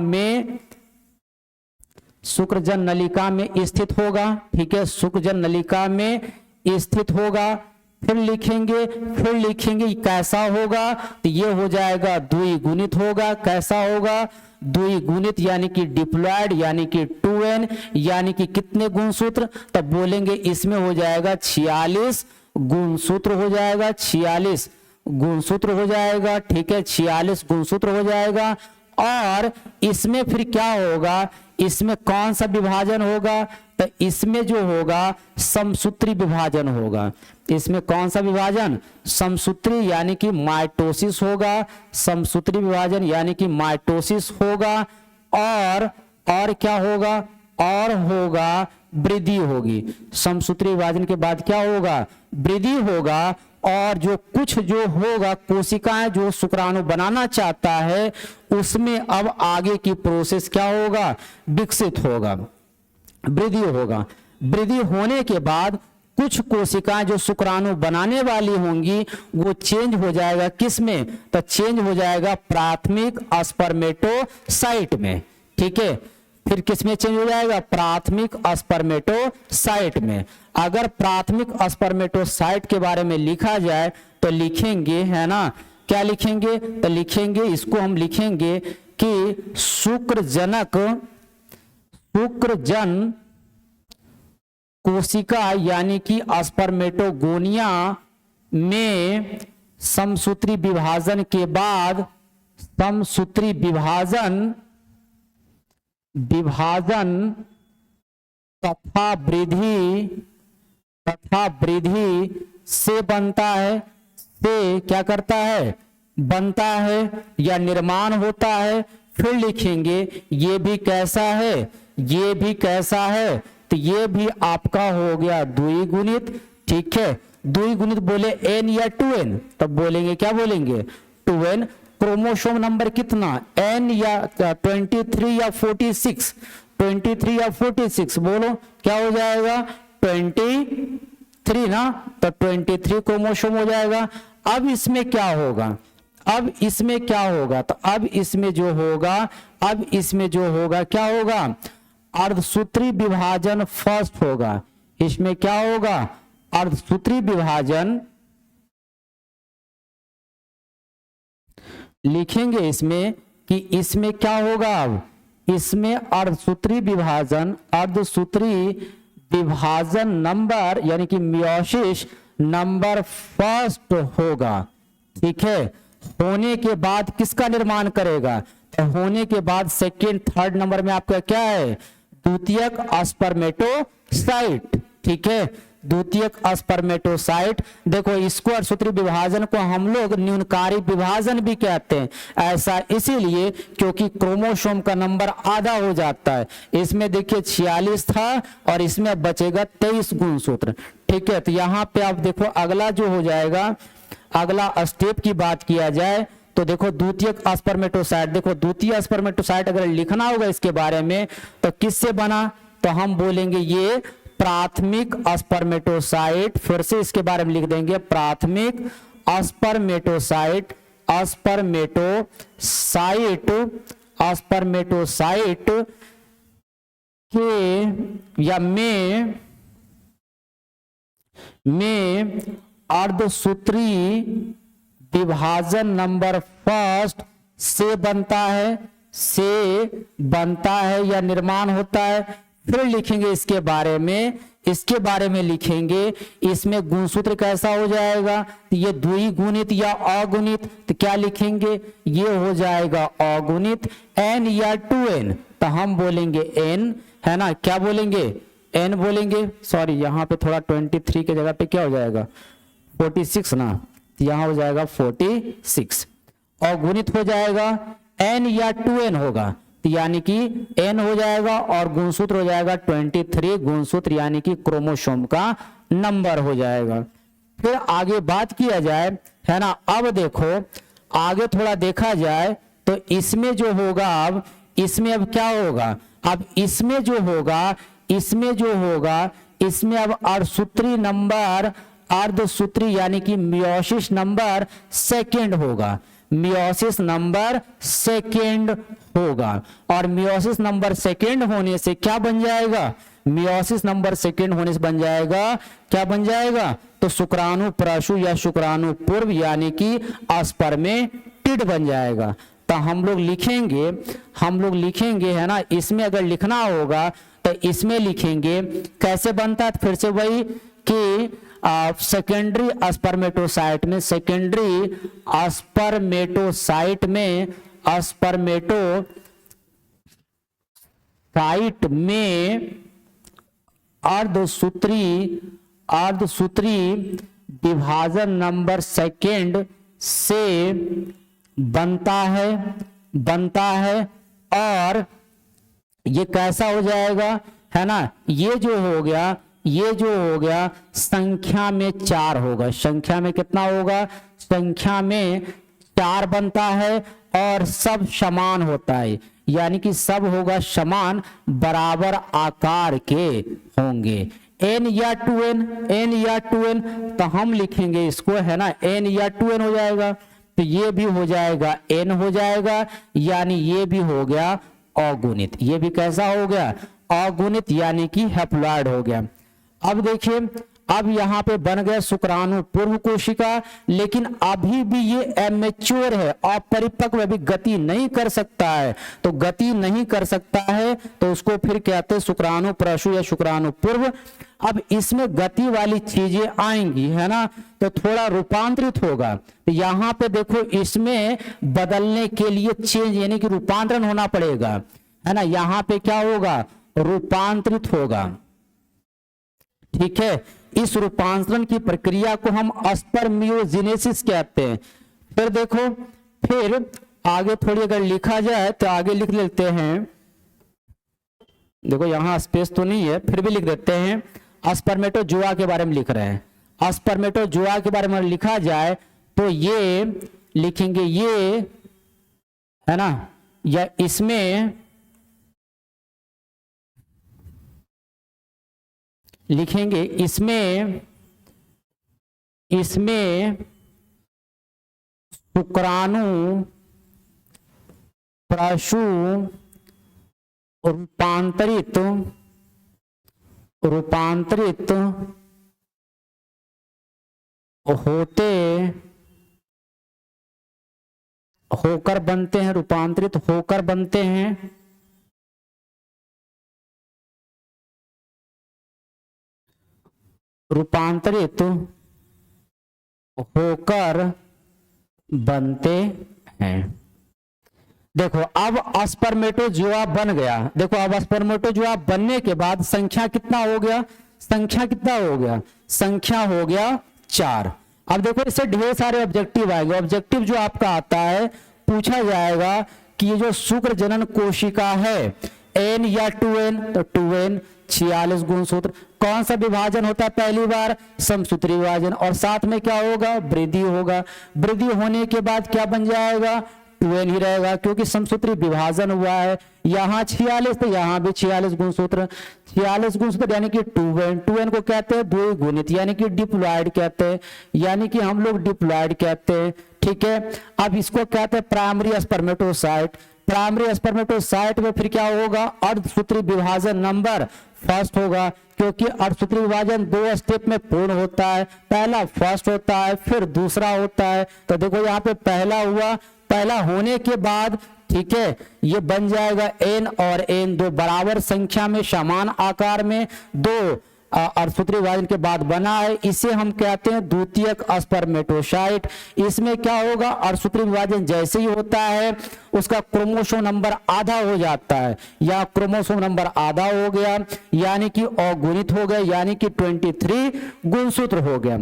में स्थित होगा। ठीक है, शुक्रजन नलिका में स्थित होगा। फिर लिखेंगे कैसा होगा, तो ये हो जाएगा द्विगुणित होगा। कैसा होगा, द्विगुणित यानी कि डिप्लॉयड यानी कि 2n यानी कि कितने गुणसूत्र, तब बोलेंगे इसमें हो जाएगा 46 गुणसूत्र हो जाएगा। 46 गुणसूत्र हो जाएगा। ठीक है, 46 गुणसूत्र हो जाएगा। और इसमें फिर क्या होगा, इसमें कौन सा विभाजन होगा, तो इसमें जो होगा समसूत्री विभाजन होगा। इसमें कौन सा विभाजन, समसूत्री यानी कि माइटोसिस होगा। समसूत्री विभाजन यानी कि माइटोसिस होगा। और क्या होगा, और होगा वृद्धि होगी। समसूत्री विभाजन के बाद क्या होगा, वृद्धि होगा। और जो कुछ जो होगा कोशिकाएं जो शुक्राणु बनाना चाहता है उसमें अब आगे की प्रोसेस क्या होगा, विकसित होगा, वृद्धि होगा। वृद्धि होने के बाद कुछ कोशिकाएं जो शुक्राणु बनाने वाली होंगी वो चेंज हो जाएगा किस में, तो चेंज हो जाएगा प्राथमिक स्पर्मेटोसाइट में। ठीक है, फिर किस में चेंज हो जाएगा, प्राथमिक स्पर्मेटोसाइट में। अगर प्राथमिक स्पर्मेटोसाइट के बारे में लिखा जाए तो लिखेंगे, है ना, क्या लिखेंगे, तो लिखेंगे इसको हम लिखेंगे कि शुक्रजन कोशिका यानी कि स्पर्मेटोगोनिया में समसूत्री विभाजन के बाद समसूत्री विभाजन तथा वृद्धि से बनता है, से क्या करता है, बनता है या निर्माण होता है। फिर लिखेंगे ये भी कैसा है, ये भी कैसा है, तो ये भी आपका हो गया द्विगुणित। ठीक है, द्विगुणित बोले n या 2n, तब बोलेंगे क्या बोलेंगे 2n। क्रोमोसोम नंबर कितना, n या 23 या 46, 23 या 46 बोलो क्या हो जाएगा 23 ना, तो 23 क्रोमोसोम हो जाएगा। अब इसमें क्या होगा, अब इसमें क्या होगा, तो अब इसमें जो होगा क्या होगा, अर्धसूत्री विभाजन फर्स्ट होगा। इसमें क्या होगा, अर्धसूत्री विभाजन लिखेंगे इसमें कि इसमें क्या होगा, अब इसमें अर्धसूत्री विभाजन नंबर यानी कि मियोसिस नंबर फर्स्ट होगा। ठीक है, होने के बाद किसका निर्माण करेगा, तो होने के बाद सेकेंड थर्ड नंबर में आपका क्या है, द्वितीयक स्पर्मेटोसाइट। ठीक है, द्वितीयक स्पर्मेटोसाइट। देखो इसको अर्धसूत्री विभाजन को हम लोग न्यूनकारी विभाजन भी कहते हैं। ऐसा इसीलिए क्योंकि क्रोमोसोम का नंबर आधा हो जाता है। इसमें देखिए 46 था और इसमें बचेगा 23 गुणसूत्र। ठीक है, तो यहाँ पे आप देखो अगला जो हो जाएगा, अगला स्टेप की बात किया जाए तो देखो द्वितीयक स्पर्मेटोसाइट। देखो द्वितीय स्पर्मेटोसाइट अगर लिखना होगा इसके बारे में तो किससे बना, तो हम बोलेंगे ये प्राथमिक स्पर्मेटोसाइट। फिर से इसके बारे में लिख देंगे प्राथमिक स्पर्मेटोसाइट के या में अर्धसूत्री विभाजन नंबर फर्स्ट से बनता है या निर्माण होता है। फिर लिखेंगे इसके बारे में लिखेंगे इसमें गुणसूत्र कैसा हो जाएगा, ये द्विगुणित या अगुणित, तो क्या लिखेंगे, ये हो जाएगा अगुणित n या 2n, तो हम बोलेंगे n, है ना, क्या बोलेंगे n बोलेंगे। सॉरी यहाँ पे थोड़ा 23 के जगह पे क्या हो जाएगा 46 ना, तो यहाँ हो जाएगा 46। अगुणित हो जाएगा n या 2n होगा, तो यानी कि n हो जाएगा और गुणसूत्र हो जाएगा 23 गुणसूत्र यानी कि क्रोमोसोम का नंबर हो जाएगा। फिर आगे बात किया जाए, है ना, अब देखो आगे थोड़ा देखा जाए तो इसमें जो होगा, अब इसमें अब क्या होगा, अब इसमें जो होगा इसमें अब अर्धसूत्री नंबर अर्धसूत्री यानी कि मियोसिस नंबर सेकेंड होगा, मियोसिस नंबर सेकेंड होगा। और मियोसिस नंबर सेकेंड होने से क्या बन जाएगा, मियोसिस नंबर सेकेंड होने से बन जाएगा, क्या बन जाएगा, तो शुक्राणु प्रसू या शुक्राणु पूर्व यानी कि स्पर्मेटिड बन जाएगा। तो हम लोग लिखेंगे है ना, इसमें अगर लिखना होगा तो इसमें लिखेंगे कैसे बनता है, फिर से वही कि सेकेंडरी स्पर्मेटोसाइट में स्पर्मेटोसाइट में अर्धसूत्री विभाजन नंबर सेकेंड से बनता है और ये कैसा हो जाएगा है ना, ये जो हो गया संख्या में 4 होगा, संख्या में कितना होगा, संख्या में 4 बनता है और सब समान होता है, यानी कि सब होगा समान बराबर आकार के होंगे। n या 2n तो हम लिखेंगे इसको है ना, n या 2n हो जाएगा, तो ये भी हो जाएगा n हो जाएगा, यानी ये भी हो गया अगुणित, ये भी कैसा हो गया, अगुणित यानी कि हैप्लॉइड हो गया। अब देखिए, अब यहाँ पे बन गया शुक्राणु पूर्व कोशिका, लेकिन अभी भी ये एमेच्योर है, अपरिपक्व, अभी गति नहीं कर सकता है। तो गति नहीं कर सकता है तो उसको फिर कहते हैं शुक्राणु प्रसू या शुक्राणु पूर्व। अब इसमें गति वाली चीजें आएंगी है ना, तो थोड़ा रूपांतरित होगा। तो यहाँ पे देखो, इसमें बदलने के लिए चेंज यानी कि रूपांतरण होना पड़ेगा है ना, यहाँ पे क्या होगा, रूपांतरित होगा। ठीक है, इस रूपांतरण की प्रक्रिया को हम स्पर्मियोजेनेसिस कहते हैं। फिर देखो, फिर आगे थोड़ी अगर लिखा जाए तो आगे लिख लेते हैं, देखो यहां स्पेस तो नहीं है, फिर भी लिख देते हैं, स्पर्मेटोजोआ के बारे में लिख रहे हैं। स्पर्मेटोजोआ के बारे में लिखा जाए तो ये लिखेंगे, ये है ना, या इसमें लिखेंगे, इसमें शुक्राणु प्रसू रूपांतरित होकर बनते हैं, रूपांतरित होकर बनते हैं। रूपांतरित होकर बनते हैं। देखो, अब स्पर्मेटोजोआ बन गया। देखो, अब स्पर्मेटोजोआ बनने के बाद संख्या कितना हो गया, संख्या हो गया 4। अब देखो, इससे ढेर सारे ऑब्जेक्टिव आएंगे। ऑब्जेक्टिव जो आपका आता है, पूछा जाएगा कि ये जो शुक्र जनन कोशिका है, n या 2n, तो 2n 46 गुणसूत्र। कौन सा विभाजन होता है पहली बार, समसूत्री विभाजन, और साथ में क्या होगा, वृद्धि होगा। वृद्धि होने के बाद क्या बन जाएगा, 2n ही रहेगा, क्योंकि समसूत्री विभाजन हुआ है। यहाँ 46 तो यहाँ भी 46 गुणसूत्र, 46 गुणसूत्र यानी कि 2n को कहते हैं द्विगुणित, यानी कि डिप्लॉयड कहते हैं, यानी कि हम लोग डिप्लॉयड कहते हैं। ठीक है, अब इसको कहते हैं प्राइमरी स्पर्मेटोसाइट। प्राइमरी स्पर्मेटोसाइट में फिर क्या होगा, अर्धसूत्री विभाजन नंबर फर्स्ट होगा, क्योंकि अर्धसूत्री विभाजन 2 स्टेप में पूर्ण होता है। पहला फर्स्ट होता है, फिर दूसरा होता है। तो देखो, यहाँ पे पहला हुआ, पहला होने के बाद ठीक है, ये बन जाएगा n और n, 2 बराबर संख्या में समान आकार में 2 अर्धसूत्री विभाजन के बाद बना है। इसे हम कहते हैं द्वितीयक स्पर्मेटोसाइट। इसमें क्या होगा, अर्धसूत्री विभाजन जैसे ही होता है उसका क्रोमोसोम नंबर आधा हो जाता है, या क्रोमोसोम नंबर आधा हो गया, यानी कि अगुणित हो गया, यानी कि 23 गुणसूत्र हो गया।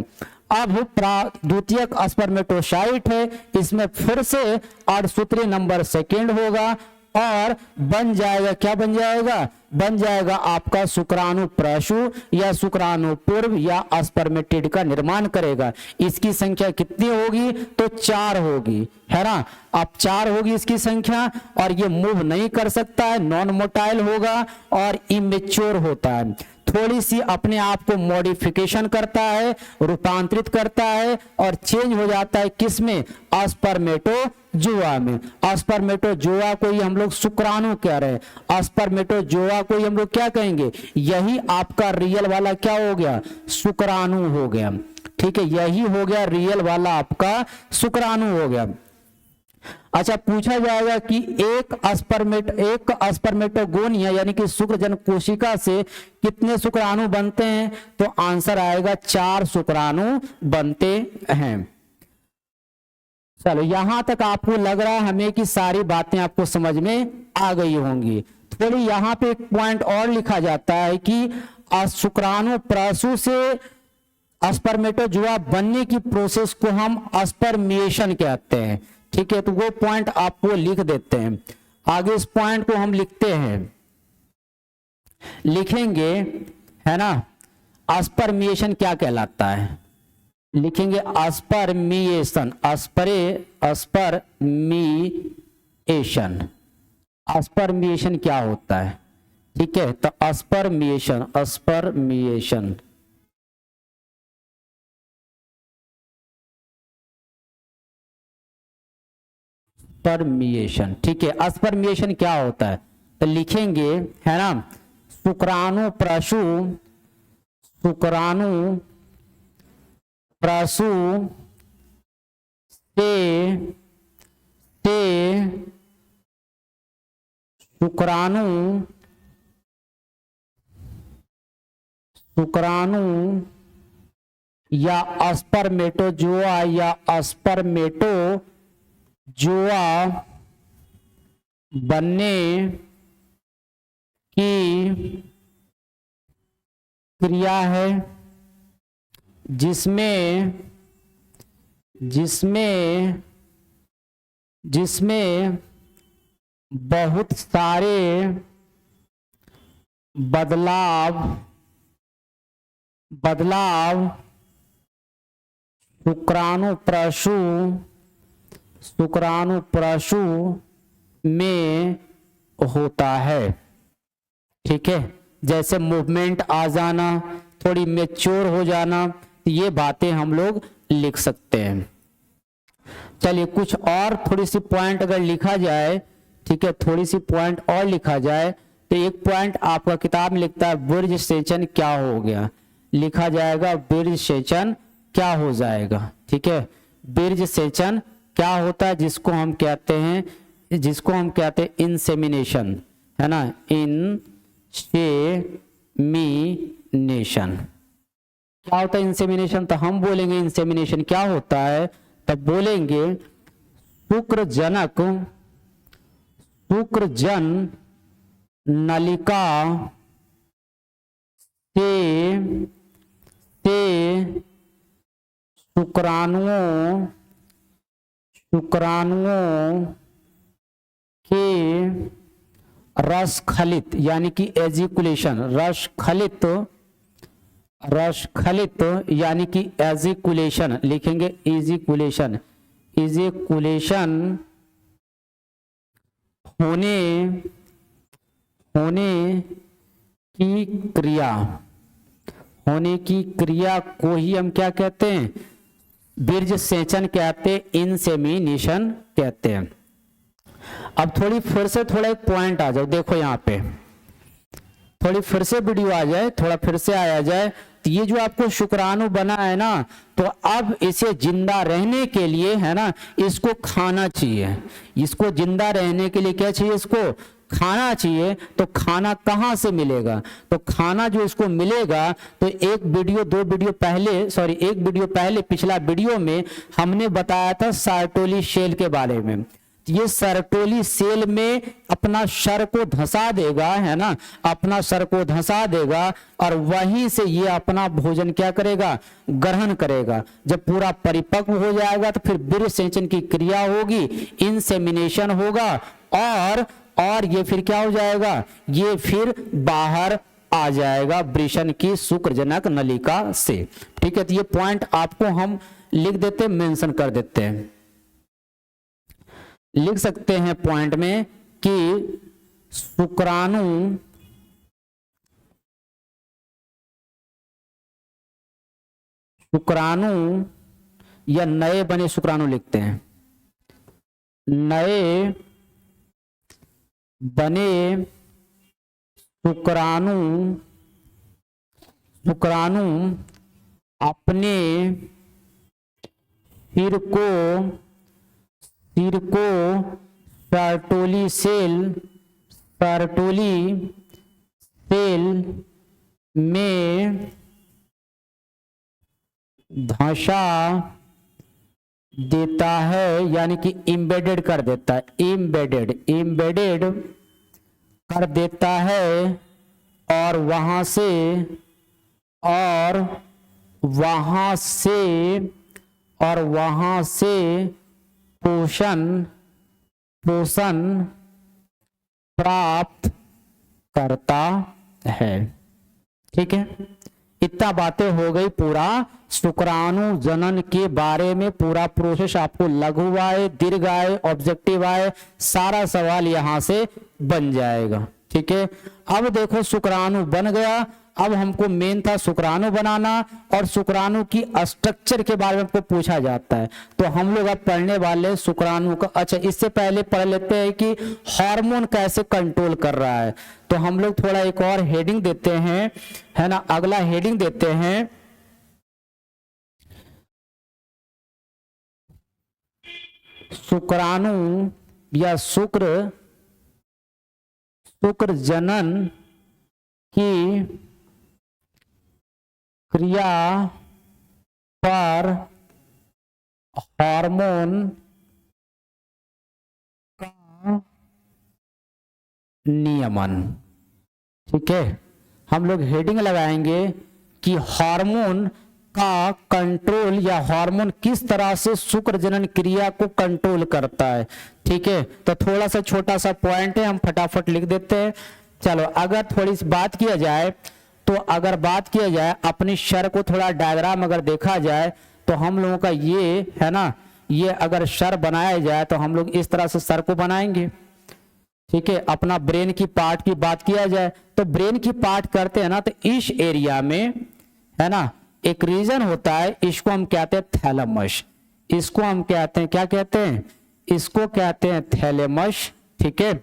अब द्वितीयक स्पर्मेटोसाइट है, इसमें फिर से अर्धसूत्री नंबर सेकेंड होगा और बन जाएगा, क्या बन जाएगा, बन जाएगा आपका शुक्राणु प्रसु या शुक्राणु पूर्व या स्पर्मेटिड का निर्माण करेगा। इसकी संख्या कितनी होगी, तो 4 होगी, है ना। अब 4 होगी इसकी संख्या, और ये मूव नहीं कर सकता है, नॉन मोटाइल होगा और इमेच्योर होता है, थोड़ी सी अपने आप को मॉडिफिकेशन करता है, रूपांतरित करता है और चेंज हो जाता है किसमें, स्पर्मेटोजोआ में। स्पर्मेटोजोआ को ही हम लोग शुक्राणु कह रहे हैं, स्पर्मेटोजोआ को ही हम लोग क्या कहेंगे, यही आपका रियल वाला क्या हो गया, शुक्राणु हो गया, ठीक है, यही हो गया रियल वाला आपका शुक्राणु हो गया। अच्छा, पूछा जाएगा कि एक स्पर्मेटोगोनिया यानी कि शुक्रजन कोशिका से कितने शुक्राणु बनते हैं, तो आंसर आएगा 4 शुक्राणु बनते हैं। चलो, यहां तक आपको लग रहा है हमें कि सारी बातें आपको समझ में आ गई होंगी। थोड़ी यहां पे एक पॉइंट और लिखा जाता है कि शुक्राणु प्रसु से स्पर्मेटोजोआ बनने की प्रोसेस को हम स्पर्मिएशन कहते हैं, ठीक है, तो वो पॉइंट आपको लिख देते हैं। आगे इस पॉइंट को हम लिखते हैं, लिखेंगे, है ना, स्पर्मिएशन क्या कहलाता है, लिखेंगे स्पर्मिएशन, स्पर्मिएशन क्या होता है, ठीक है, तो स्पर्मिएशन स्पर्मिएशन, ठीक है, स्पर्मिएशन क्या होता है, तो लिखेंगे, है ना, शुक्राणु प्रसु से शुक्राणु या स्पर्मेटोजोआ या स्पर्मेटोजोआ बनने की क्रिया है, जिसमें बहुत सारे बदलाव शुक्राणु प्रसु में होता है, ठीक है, जैसे मूवमेंट आ जाना, थोड़ी मैच्योर हो जाना, ये बातें हम लोग लिख सकते हैं। चलिए, कुछ और थोड़ी सी पॉइंट अगर लिखा जाए, ठीक है, थोड़ी सी पॉइंट और लिखा जाए, तो एक पॉइंट आपका किताब में लिखता है बीज सेचन क्या हो गया, लिखा जाएगा बीज सेचन क्या हो जाएगा, ठीक है, बीज सेचन क्या होता है, जिसको हम कहते हैं इंसेमिनेशन, है ना, इंसेमिनेशन क्या होता है, इंसेमिनेशन, तो हम बोलेंगे इंसेमिनेशन क्या होता है, तब बोलेंगे शुक्रजन नलिका से शुक्राणुओं के रसखलित यानी कि एजिकुलेशन, रसखलित यानी कि एजिकुलेशन, लिखेंगे इजिकुलेशन होने की क्रिया को ही हम क्या कहते हैं, बीज सेचन कहते हैं, इंसेमिनेशन कहते हैं। अब थोड़ी फिर से थोड़ा एक पॉइंट आ जाओ, देखो यहाँ पे थोड़ी फिर से वीडियो आ जाए, थोड़ा फिर से आया जाए, तो ये जो आपको शुक्राणु बना है ना, तो अब इसे जिंदा रहने के लिए, है ना, इसको खाना चाहिए, इसको जिंदा रहने के लिए क्या चाहिए, इसको खाना चाहिए। तो खाना कहाँ से मिलेगा, तो खाना जो इसको मिलेगा, तो एक वीडियो पहले पिछला वीडियो में हमने बताया था सर्टोली सेल के बारे में। ये सर्टोली सेल में अपना सर को धंसा देगा, है ना, अपना सर को धंसा देगा और वहीं से ये अपना भोजन क्या करेगा, ग्रहण करेगा। जब पूरा परिपक्व हो जाएगा तो फिर बीज सेचन की क्रिया होगी, इंसेमिनेशन होगा और और ये फिर क्या हो जाएगा, ये फिर बाहर आ जाएगा वृषण की शुक्रजनक नलिका से। ठीक है, तो ये पॉइंट आपको हम लिख देते, मेंशन कर देते हैं, लिख सकते हैं पॉइंट में कि शुक्राणु या नए बने शुक्राणु लिखते हैं, नए बने शुक्राणु अपने सिर को सर्टोली सेल में धंसा देता है, यानी कि इम्बेडेड कर देता है, इम्बेडेड कर देता है, और वहां से पोषण प्राप्त करता है। ठीक है, इतना बातें हो गई, पूरा शुक्राणु जनन के बारे में पूरा प्रोसेस आपको लघु आय, दीर्घ आय, ऑब्जेक्टिव आय, सारा सवाल यहां से बन जाएगा। ठीक है, अब देखो शुक्राणु बन गया, अब हमको मेन था शुक्राणु बनाना, और शुक्राणु की स्ट्रक्चर के बारे में हमको पूछा जाता है, तो हम लोग अब पढ़ने वाले शुक्राणु का। अच्छा, इससे पहले पढ़ लेते हैं कि हार्मोन कैसे कंट्रोल कर रहा है, तो हम लोग थोड़ा एक और हेडिंग देते हैं, है ना, अगला हेडिंग देते हैं, शुक्राणु या शुक्र जनन की क्रिया पर हार्मोन का नियमन। ठीक है, हम लोग हेडिंग लगाएंगे कि हार्मोन का कंट्रोल या हार्मोन किस तरह से शुक्र जनन क्रिया को कंट्रोल करता है। ठीक है, तो थोड़ा सा छोटा सा पॉइंट है, हम फटाफट लिख देते हैं। चलो, अगर थोड़ी सी बात किया जाए, तो अगर बात किया जाए अपनी शर को थोड़ा डायग्राम अगर देखा जाए, तो हम लोगों का ये है ना, ये अगर शर बनाया जाए तो हम लोग इस तरह से सर को बनाएंगे। ठीक है, अपना ब्रेन की पार्ट की बात किया जाए, तो ब्रेन की पार्ट करते हैं ना, तो इस एरिया में है ना एक रीजन होता है, इसको हम कहते हैं थैलेमस, इसको हम कहते हैं, क्या कहते हैं, इसको कहते हैं थैलेमस। ठीक है,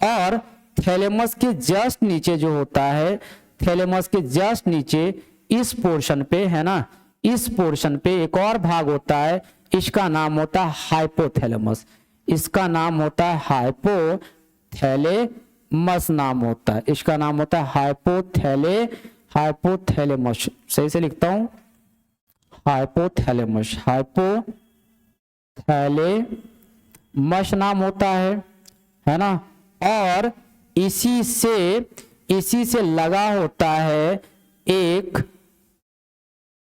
और थैलेमस के जस्ट नीचे जो होता है, थैलेमस के जस्ट नीचे इस पोर्शन पे है ना, इस पोर्शन पे एक और भाग होता है, इसका नाम होता है हाइपोथैलेमस, इसका नाम होता है हाइपोथैलेमस नाम होता है, इसका नाम होता है हाइपोथैलेमस, सही से लिखता हूं, हाइपोथैलेमस नाम होता है ना, और इसी से लगा होता है एक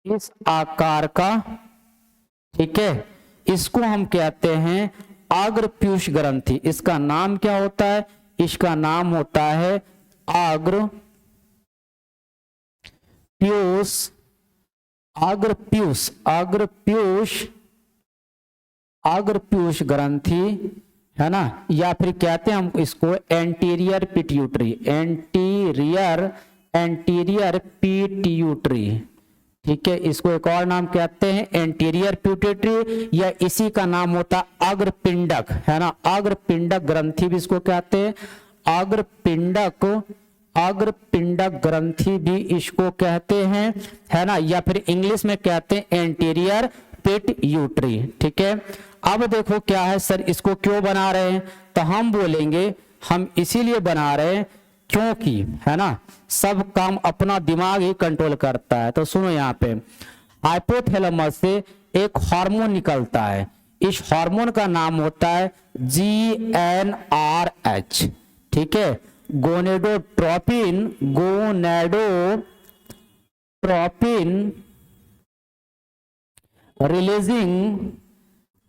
इस आकार का। ठीक है, इसको हम कहते हैं अग्रप्यूष ग्रंथि, इसका नाम क्या होता है, इसका नाम होता है अग्रप्यूष ग्रंथि, है ना, या फिर कहते हैं हम इसको एंटीरियर पिट्यूटरी। ठीक है, इसको एक और नाम कहते हैं एंटीरियर पिट्यूटरी, या इसी का नाम होता है अग्रपिंडक, है ना, अग्रपिंडक ग्रंथि भी इसको कहते हैं, अग्रपिंडक ग्रंथि भी इसको कहते हैं, है ना, या फिर इंग्लिश में कहते हैं एंटीरियर पिट्यूटरी। ठीक है, अब देखो क्या है सर, इसको क्यों बना रहे हैं, तो हम बोलेंगे हम इसीलिए बना रहे हैं क्योंकि, है ना, सब काम अपना दिमाग ही कंट्रोल करता है। तो सुनो, यहाँ पे हाइपोथैलेमस से एक हार्मोन निकलता है, इस हार्मोन का नाम होता है GnRH। ठीक है, gonadotropin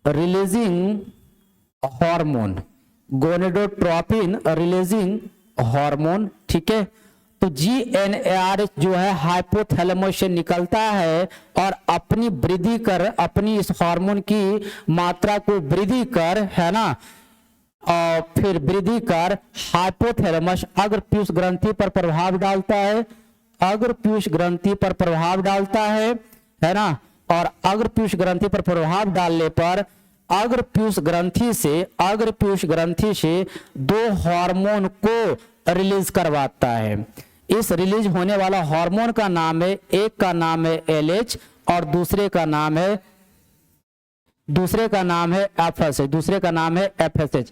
releasing hormone, gonadotropin releasing hormone, ठीक है। तो GnRH जो है हाइपोथैलेमस से निकलता है और अपनी वृद्धि कर, अपनी इस हार्मोन की मात्रा को वृद्धि कर, है ना, और फिर वृद्धि कर हाइपोथैलेमस अग्रपीयूष ग्रंथि पर प्रभाव डालता है, अग्रपीयूष ग्रंथि पर प्रभाव डालता है ना। और अग्रपीयूष ग्रंथि पर प्रभाव डालने पर अग्रपीयूष ग्रंथि से दो हार्मोन को रिलीज करवाता है। इस रिलीज होने वाला हार्मोन का नाम है, एक का नाम है LH और दूसरे का नाम है FSH।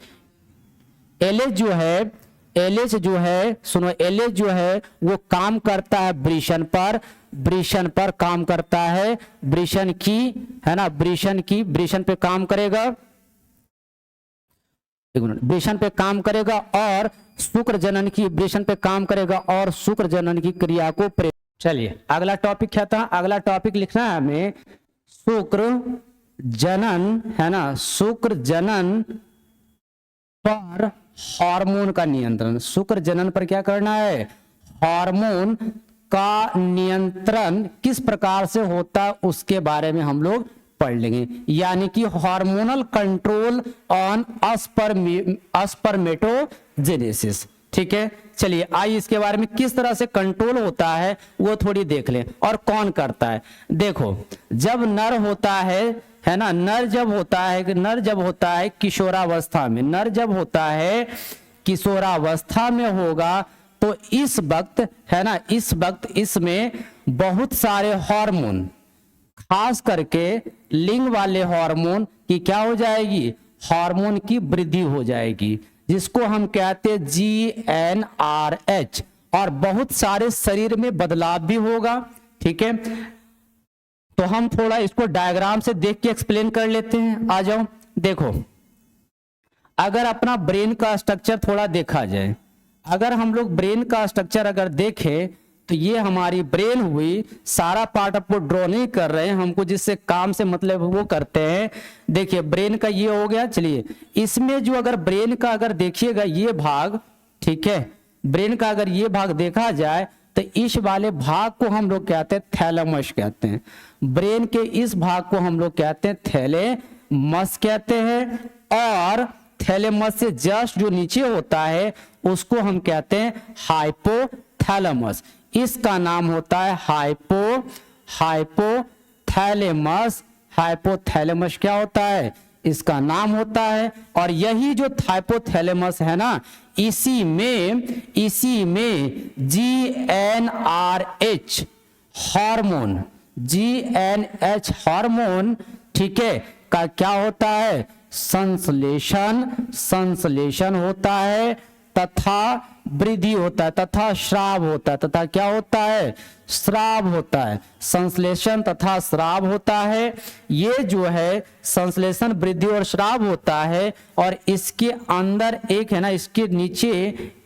LH जो है सुनो, LH जो है वो काम करता है वृषण पर काम करता है, वृषण की, है ना, वृषण पे काम करेगा, वृषण पे काम करेगा और शुक्र जनन की, वृषण पे काम करेगा और शुक्र जनन की क्रिया को चलिए अगला टॉपिक क्या था, अगला टॉपिक लिखना है हमें शुक्र जनन, है ना, शुक्र जनन पर हार्मोन का नियंत्रण। शुक्र जनन पर क्या करना है, हार्मोन का नियंत्रण किस प्रकार से होता है उसके बारे में हम लोग पढ़ लेंगे, यानी कि हार्मोनल कंट्रोल ऑन स्पर्मेटोजेनेसिस, ठीक है। चलिए आइए इसके बारे में किस तरह से कंट्रोल होता है वो थोड़ी देख लें और कौन करता है। देखो, जब नर होता है ना, नर जब होता है किशोरावस्था में, नर जब होता है किशोरावस्था में होगा तो इस वक्त, है ना, इस वक्त इसमें बहुत सारे हार्मोन, खास करके लिंग वाले हार्मोन की क्या हो जाएगी, हार्मोन की वृद्धि हो जाएगी, जिसको हम कहते हैं GnRH, और बहुत सारे शरीर में बदलाव भी होगा, ठीक है। तो हम थोड़ा इसको डायग्राम से देख के एक्सप्लेन कर लेते हैं। आ जाओ, देखो, अगर अपना ब्रेन का स्ट्रक्चर थोड़ा देखा जाए, अगर हम लोग ब्रेन का स्ट्रक्चर अगर देखें तो ये हमारी ब्रेन हुई, सारा पार्ट आपको ड्रॉ नहीं कर रहे हैं, हमको जिससे काम से मतलब वो करते हैं। देखिए ब्रेन का ये हो गया, चलिए इसमें जो अगर ब्रेन का अगर देखिएगा ये भाग, ठीक है, ब्रेन का अगर ये भाग देखा जाए तो इस वाले भाग को हम लोग कहते हैं थैलेमस कहते हैं, ब्रेन के इस भाग को हम लोग कहते हैं थैलेमस कहते हैं, और थैलेमस से जस्ट जो नीचे होता है उसको हम कहते हैं हाइपोथैलेमस। इसका नाम होता है हाइपोथैलेमस। हाइपोथैलेमस क्या होता है, इसका नाम होता है। और यही जो हाइपोथैलेमस है ना, इसी में GnRH हार्मोन, GnH हार्मोन, ठीक है, का क्या होता है, संश्लेषण होता है तथा वृद्धि होता है तथा श्राव होता है, तथा क्या होता है, श्राव होता है, संश्लेषण तथा श्राव होता है। ये जो है संश्लेषण, वृद्धि और श्राव होता है, और इसके अंदर एक, है ना, इसके नीचे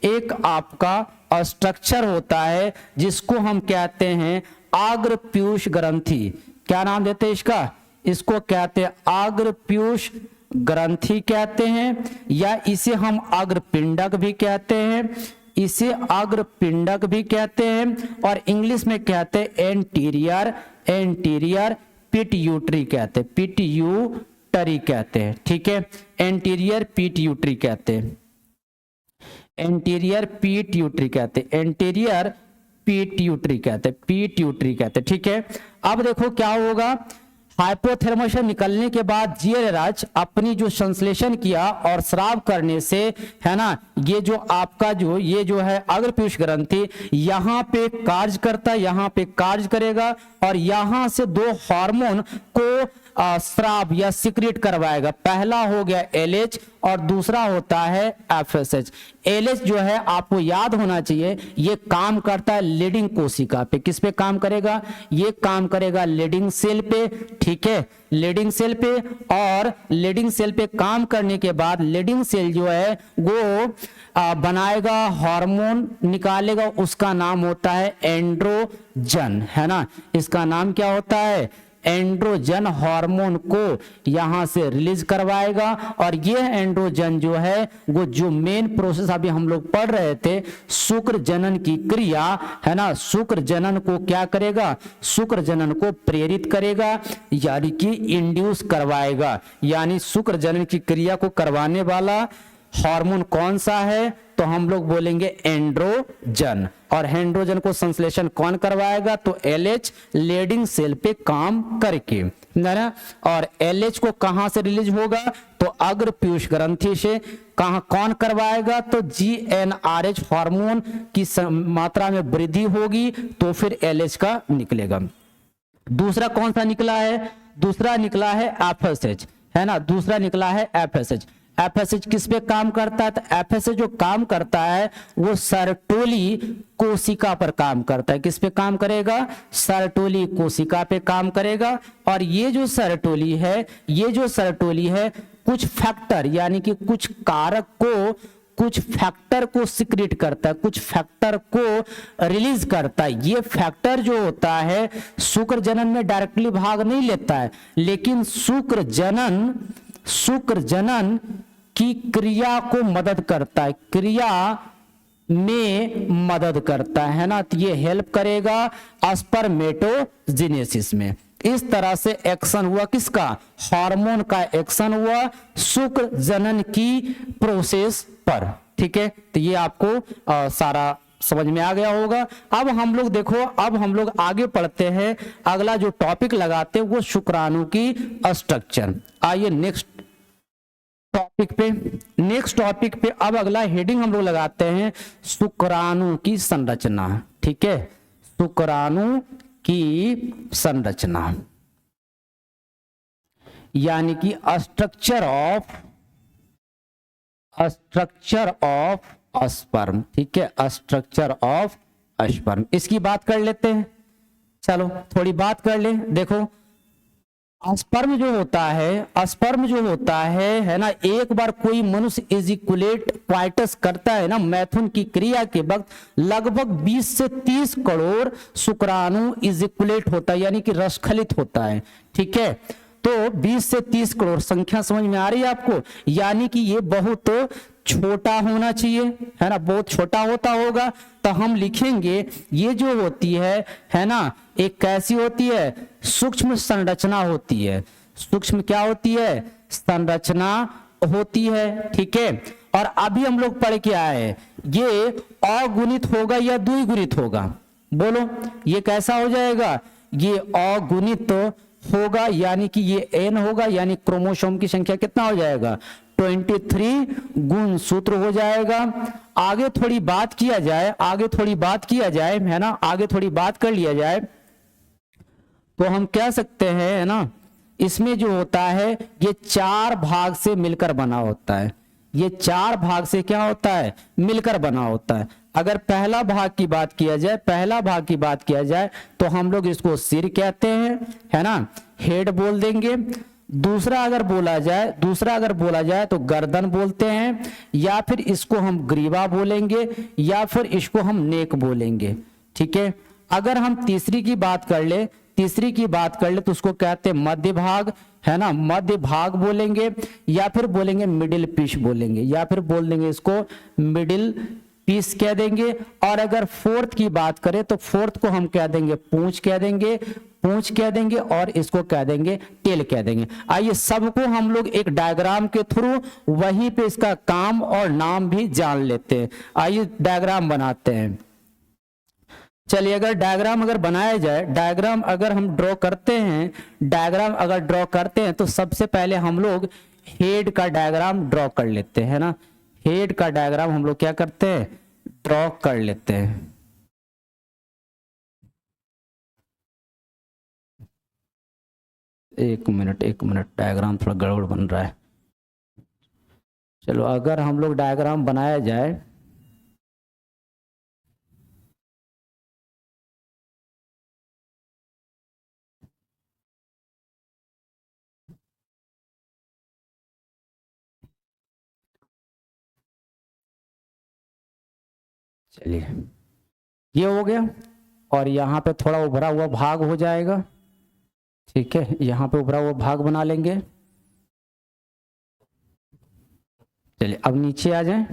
एक आपका स्ट्रक्चर होता है जिसको हम कहते हैं अग्रपीयूष ग्रंथि। क्या नाम देते हैं इसका, इसको कहते हैं अग्रपीयूष ग्रंथि कहते हैं, या इसे हम अग्रपिंडक भी कहते हैं, इसे अग्रपिंडक भी कहते हैं, और इंग्लिश में कहते हैं एंटीरियर पिट्यूटरी कहते हैं, पिट्यूटरी कहते हैं, ठीक है, एंटीरियर पिट्यूटरी कहते हैं, एंटीरियर पिट्यूटरी कहते हैं, एंटीरियर पिट्यूटरी कहते हैं, पिट्यूटरी कहते हैं, ठीक है। अब देखो क्या होगा, हाइपोथैलेमस से निकलने के बाद GnRH अपनी जो संश्लेषण किया और स्राव करने से, है ना, ये जो आपका जो ये जो है अग्रपीयूष ग्रंथि यहाँ पे कार्य करता है, यहाँ पे कार्य करेगा, और यहाँ से दो हार्मोन को स्राव या सिक्रेट करवाएगा। पहला हो गया LH और दूसरा होता है FSH। LH जो है आपको याद होना चाहिए, ये काम करता है लीडिंग कोशिका पे। किस पे काम करेगा, ये काम करेगा लीडिंग सेल पे, ठीक है, लीडिंग सेल पे। और लीडिंग सेल पे काम करने के बाद लीडिंग सेल जो है वो बनाएगा हार्मोन, निकालेगा, उसका नाम होता है एंड्रोजन, है ना, इसका नाम क्या होता है, एंड्रोजन हार्मोन को यहाँ से रिलीज करवाएगा। और ये एंड्रोजन जो है वो जो मेन प्रोसेस अभी हम लोग पढ़ रहे थे शुक्र जनन की क्रिया है ना, शुक्र जनन को क्या करेगा, शुक्र जनन को प्रेरित करेगा यानी कि इंड्यूस करवाएगा। यानी शुक्र जनन की क्रिया को करवाने वाला हार्मोन कौन सा है, तो हम लोग बोलेंगे एंड्रोजन। और एंड्रोजन को संश्लेषण कौन करवाएगा, तो एलएच लीडिंग सेल पे काम करके ना। और एलएच को कहां से रिलीज होगा, तो अग्र पीयूष ग्रंथि से। कहां कौन करवाएगा, तो जीएनआरएच हार्मोन की मात्रा में वृद्धि होगी तो फिर एलएच का निकलेगा। दूसरा कौन सा निकला है, दूसरा निकला है एफएसएच, है ना, दूसरा निकला है एफएसएच। एफएसएच किस पे काम करता है, तो एफएसएच जो काम करता है वो सर्टोली कोशिका पर काम करता है। किस पे काम करेगा, सर्टोली कोशिका पे काम करेगा। और ये जो सर्टोली है, ये जो सर्टोली है कुछ फैक्टर यानी कि कुछ कारक को, कुछ फैक्टर को सिक्रेट करता है, कुछ फैक्टर को रिलीज करता है। ये फैक्टर जो होता है शुक्र जनन में डायरेक्टली भाग नहीं लेता है, लेकिन शुक्र जनन की क्रिया को मदद करता है, क्रिया में मदद करता है ना। तो ये हेल्प करेगा स्पर्मेटोजेनेसिस में। इस तरह से एक्शन हुआ किसका, हार्मोन का एक्शन हुआ शुक्र जनन की प्रोसेस पर। ठीक है, तो ये आपको सारा समझ में आ गया होगा। अब हम लोग देखो, अब हम लोग आगे पढ़ते हैं, अगला जो टॉपिक लगाते हैं वो शुक्राणु की स्ट्रक्चर। आइए नेक्स्ट टॉपिक पे अब अगला हेडिंग हम लोग लगाते हैं शुक्राणु की संरचना। ठीक है, शुक्राणु की संरचना यानी कि स्ट्रक्चर ऑफ स्पर्म। ठीक है, स्ट्रक्चर ऑफ स्पर्म, इसकी बात कर लेते हैं। चलो थोड़ी बात कर ले। देखो स्पर्म जो होता है ना, एक बार कोई मनुष्य इजिकुलेट क्वाइटस करता है ना, मैथुन की क्रिया के वक्त लगभग 20 से 30 करोड़ शुक्राणु इजिकुलेट होता है यानी कि रसखलित होता है। ठीक है, तो 20 से 30 करोड़ संख्या समझ में आ रही है आपको, यानी कि ये बहुत छोटा होना चाहिए, है ना, बहुत छोटा होता होगा। तो हम लिखेंगे ये जो होती है ना, एक कैसी होती है, सूक्ष्म संरचना होती है। सूक्ष्म क्या होती है, संरचना होती है। ठीक है, और अभी हम लोग पढ़ के आए हैं ये अगुणित होगा या द्विगुणित होगा, बोलो ये कैसा हो जाएगा, ये अगुणित होगा यानी कि ये एन होगा, यानी क्रोमोसोम की संख्या कितना हो जाएगा, 23 गुण सूत्र हो जाएगा। आगे थोड़ी बात किया जाए, है ना, आगे थोड़ी बात कर लिया जाए तो हम कह सकते हैं, है ना, इसमें जो होता है ये 4 भाग से मिलकर बना होता है। ये 4 भाग से क्या होता है, मिलकर बना होता है। अगर पहला भाग की बात किया जाए तो हम लोग इसको सिर कहते हैं, है ना, हेड बोल देंगे। दूसरा अगर बोला जाए तो गर्दन बोलते हैं, या फिर इसको हम ग्रीवा बोलेंगे, या फिर इसको हम नेक बोलेंगे। ठीक है, अगर हम तीसरी की बात कर ले तो उसको कहते हैं मध्य भाग, है ना, मध्य भाग बोलेंगे, या फिर बोलेंगे मिडिल पीस बोलेंगे, या फिर बोल देंगे इसको मिडिल पीस कह देंगे। और अगर फोर्थ की बात करें तो फोर्थ को हम कह देंगे पूंछ कह देंगे, और इसको कह देंगे टेल कह देंगे। आइए सबको हम लोग एक डायग्राम के थ्रू वहीं पे इसका काम और नाम भी जान लेते हैं। आइए डायग्राम बनाते हैं। चलिए अगर डायग्राम बनाया जाए, डायग्राम अगर हम ड्रॉ करते हैं तो सबसे पहले हम लोग हेड का डायग्राम ड्रॉ कर लेते हैं, है ना। हेड का डायग्राम हम लोग क्या करते हैं, ड्रॉ कर लेते हैं। एक मिनट डायग्राम थोड़ा गड़बड़ बन रहा है। चलो अगर हम लोग डायग्राम बनाया जाए, चलिए ये हो गया, और यहाँ पे थोड़ा उभरा हुआ भाग हो जाएगा। ठीक है, यहाँ पे उभरा हुआ भाग बना लेंगे। चलिए अब नीचे आ जाएं।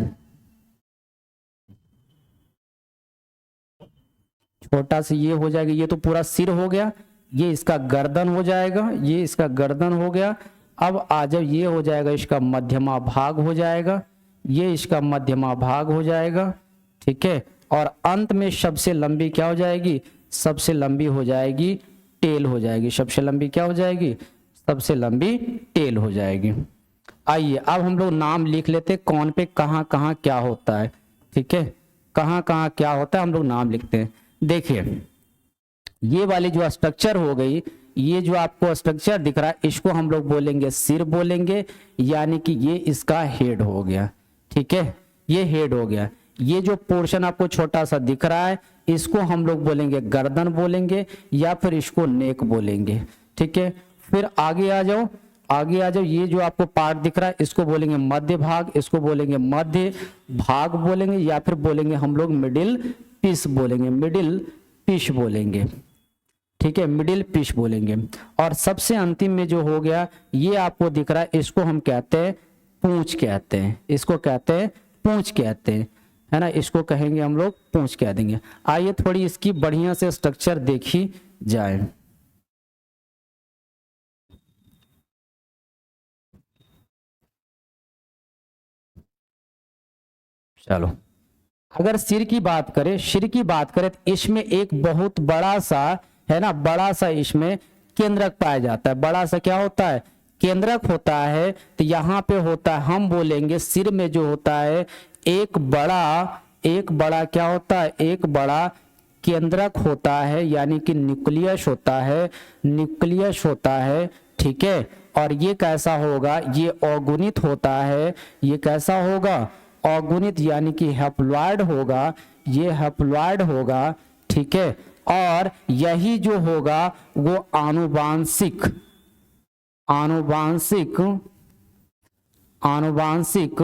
छोटा सा ये हो जाएगा, ये तो पूरा सिर हो गया, ये इसका गर्दन हो जाएगा, ये इसका गर्दन हो गया। अब आ जाओ, ये हो जाएगा इसका मध्यमा भाग हो जाएगा, ये इसका मध्यमा भाग हो जाएगा। ठीक है, और अंत में सबसे लंबी क्या हो जाएगी, सबसे लंबी हो जाएगी टेल हो जाएगी। सबसे लंबी क्या हो जाएगी, सबसे लंबी टेल हो जाएगी। आइए अब हम लोग नाम लिख लेते, कौन पे कहाँ कहाँ क्या होता है। ठीक है, कहाँ कहाँ क्या होता है हम लोग नाम लिखते हैं। देखिए ये वाली जो स्ट्रक्चर हो गई, ये जो आपको स्ट्रक्चर दिख रहा है, इसको हम लोग बोलेंगे सिर बोलेंगे, यानी कि ये इसका हेड हो गया। ठीक है, ये हेड हो गया। ये जो पोर्शन आपको छोटा सा दिख रहा है, इसको हम लोग बोलेंगे गर्दन बोलेंगे, या फिर इसको नेक बोलेंगे। ठीक है, फिर आगे आ जाओ, आगे आ जाओ। ये जो आपको पार्ट दिख रहा है, इसको बोलेंगे मध्य भाग, इसको बोलेंगे मध्य भाग बोलेंगे, या फिर बोलेंगे हम लोग मिडिल पीस बोलेंगे, मिडिल पीस बोलेंगे। ठीक है, मिडिल पीस बोलेंगे। और सबसे अंतिम में जो हो गया, ये आपको दिख रहा है, इसको हम कहते हैं पूंछ कहते हैं, इसको कहते हैं पूंछ कहते हैं, है ना, इसको कहेंगे हम लोग पूंछ कह देंगे। आइए थोड़ी इसकी बढ़िया से स्ट्रक्चर देखी जाए। चलो अगर सिर की बात करें, सिर की बात करें, तो इसमें एक बहुत बड़ा सा, है ना, बड़ा सा इसमें केंद्रक पाया जाता है। बड़ा सा क्या होता है, केंद्रक होता है। तो यहाँ पे होता है, हम बोलेंगे सिर में जो होता है एक बड़ा क्या होता है, एक बड़ा केंद्रक होता है, यानी कि न्यूक्लियस होता है, न्यूक्लियस होता है। ठीक है, और ये कैसा होगा, ये अगुणित होता है। ये कैसा होगा, अगुणित, यानी कि हैप्लॉइड होगा, ये हैप्लॉइड होगा। ठीक है, और यही जो होगा वो आनुवांशिक आनुवांशिक आनुवांशिक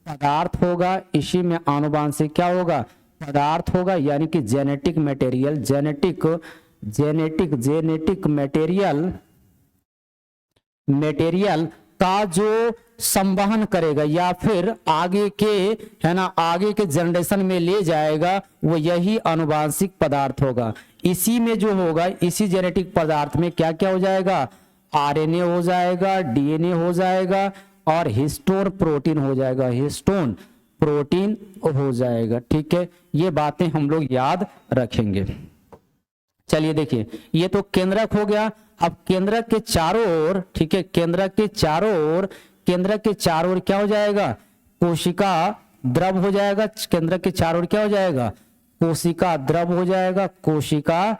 पदार्थ होगा। इसी में आनुवांशिक क्या होगा, पदार्थ होगा, यानी कि जेनेटिक मटेरियल, जेनेटिक मटेरियल का जो संवहन करेगा, या फिर आगे के, है ना, आगे के जनरेशन में ले जाएगा, वो यही आनुवांशिक पदार्थ होगा। इसी में जो होगा, इसी जेनेटिक पदार्थ में क्या क्या हो जाएगा, आरएनए हो जाएगा, डीएनए हो जाएगा, और हिस्टोन प्रोटीन हो जाएगा, हिस्टोन प्रोटीन हो जाएगा। ठीक है, ये बातें हम लोग याद रखेंगे। चलिए देखिए, ये तो केंद्रक हो गया। अब केंद्रक के चारों ओर, ठीक है, केंद्रक के चारों ओर क्या हो जाएगा, कोशिका द्रव हो जाएगा। केंद्रक के चारों ओर क्या हो जाएगा, कोशिका द्रव हो जाएगा, कोशिका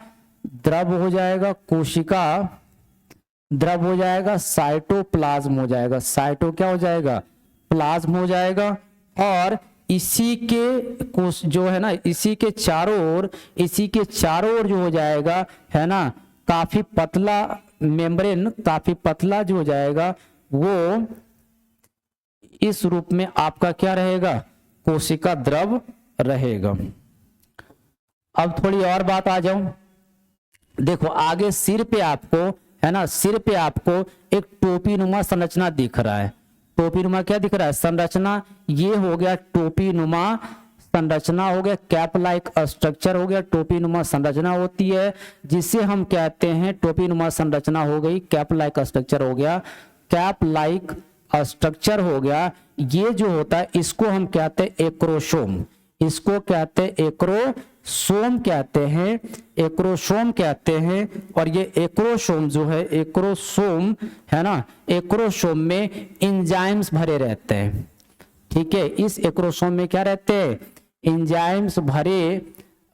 द्रव हो जाएगा, कोशिका द्रव हो जाएगा, साइटोप्लाज्म हो जाएगा, साइटो क्या हो जाएगा, प्लाज्म हो जाएगा। और इसी के कोश जो है ना, इसी के चारों ओर जो हो जाएगा, है ना, काफी पतला मेम्ब्रेन, काफी पतला जो हो जाएगा, वो इस रूप में आपका क्या रहेगा, कोशिका द्रव रहेगा। अब थोड़ी और बात आ जाऊं, देखो आगे सिर पे आपको, है ना, सिर पे आपको एक टोपी नुमा संरचना दिख रहा है। टोपी नुमा क्या दिख रहा है, संरचना। ये हो गया टोपी नुमा संरचना, हो गया कैप लाइक स्ट्रक्चर, हो गया टोपी नुमा संरचना होती है, जिसे हम कहते हैं टोपी नुमा संरचना हो गई, कैप लाइक स्ट्रक्चर हो गया, कैप लाइक स्ट्रक्चर हो गया। ये जो होता है इसको हम कहते हैं एक्रोसोम, इसको कहते हैं एक्रोसोम कहते हैं, एक्रोसोम कहते हैं। और ये एक्रोसोम जो है, एक्रोसोम है ना, एक्रोसोम में एंजाइम्स भरे रहते हैं। ठीक है, इस एक्रोसोम में क्या रहते हैं, एंजाइम्स भरे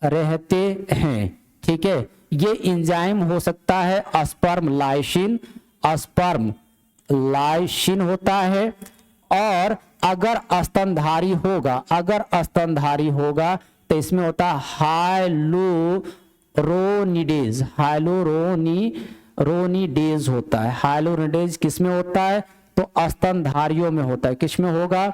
रहते हैं। ठीक है, ये एंजाइम हो सकता है स्पर्म लाइसिन, स्पर्म लाइसिन होता है। और अगर स्तनधारी होगा, अगर स्तनधारी होगा तो इसमें होता है हाइलोरोनिडेज, हाइलोरोनिडेज होता है। हाइलोरोनिडेज किसमें होता है, तो स्तनधारियों में होता है। किसमें होगा,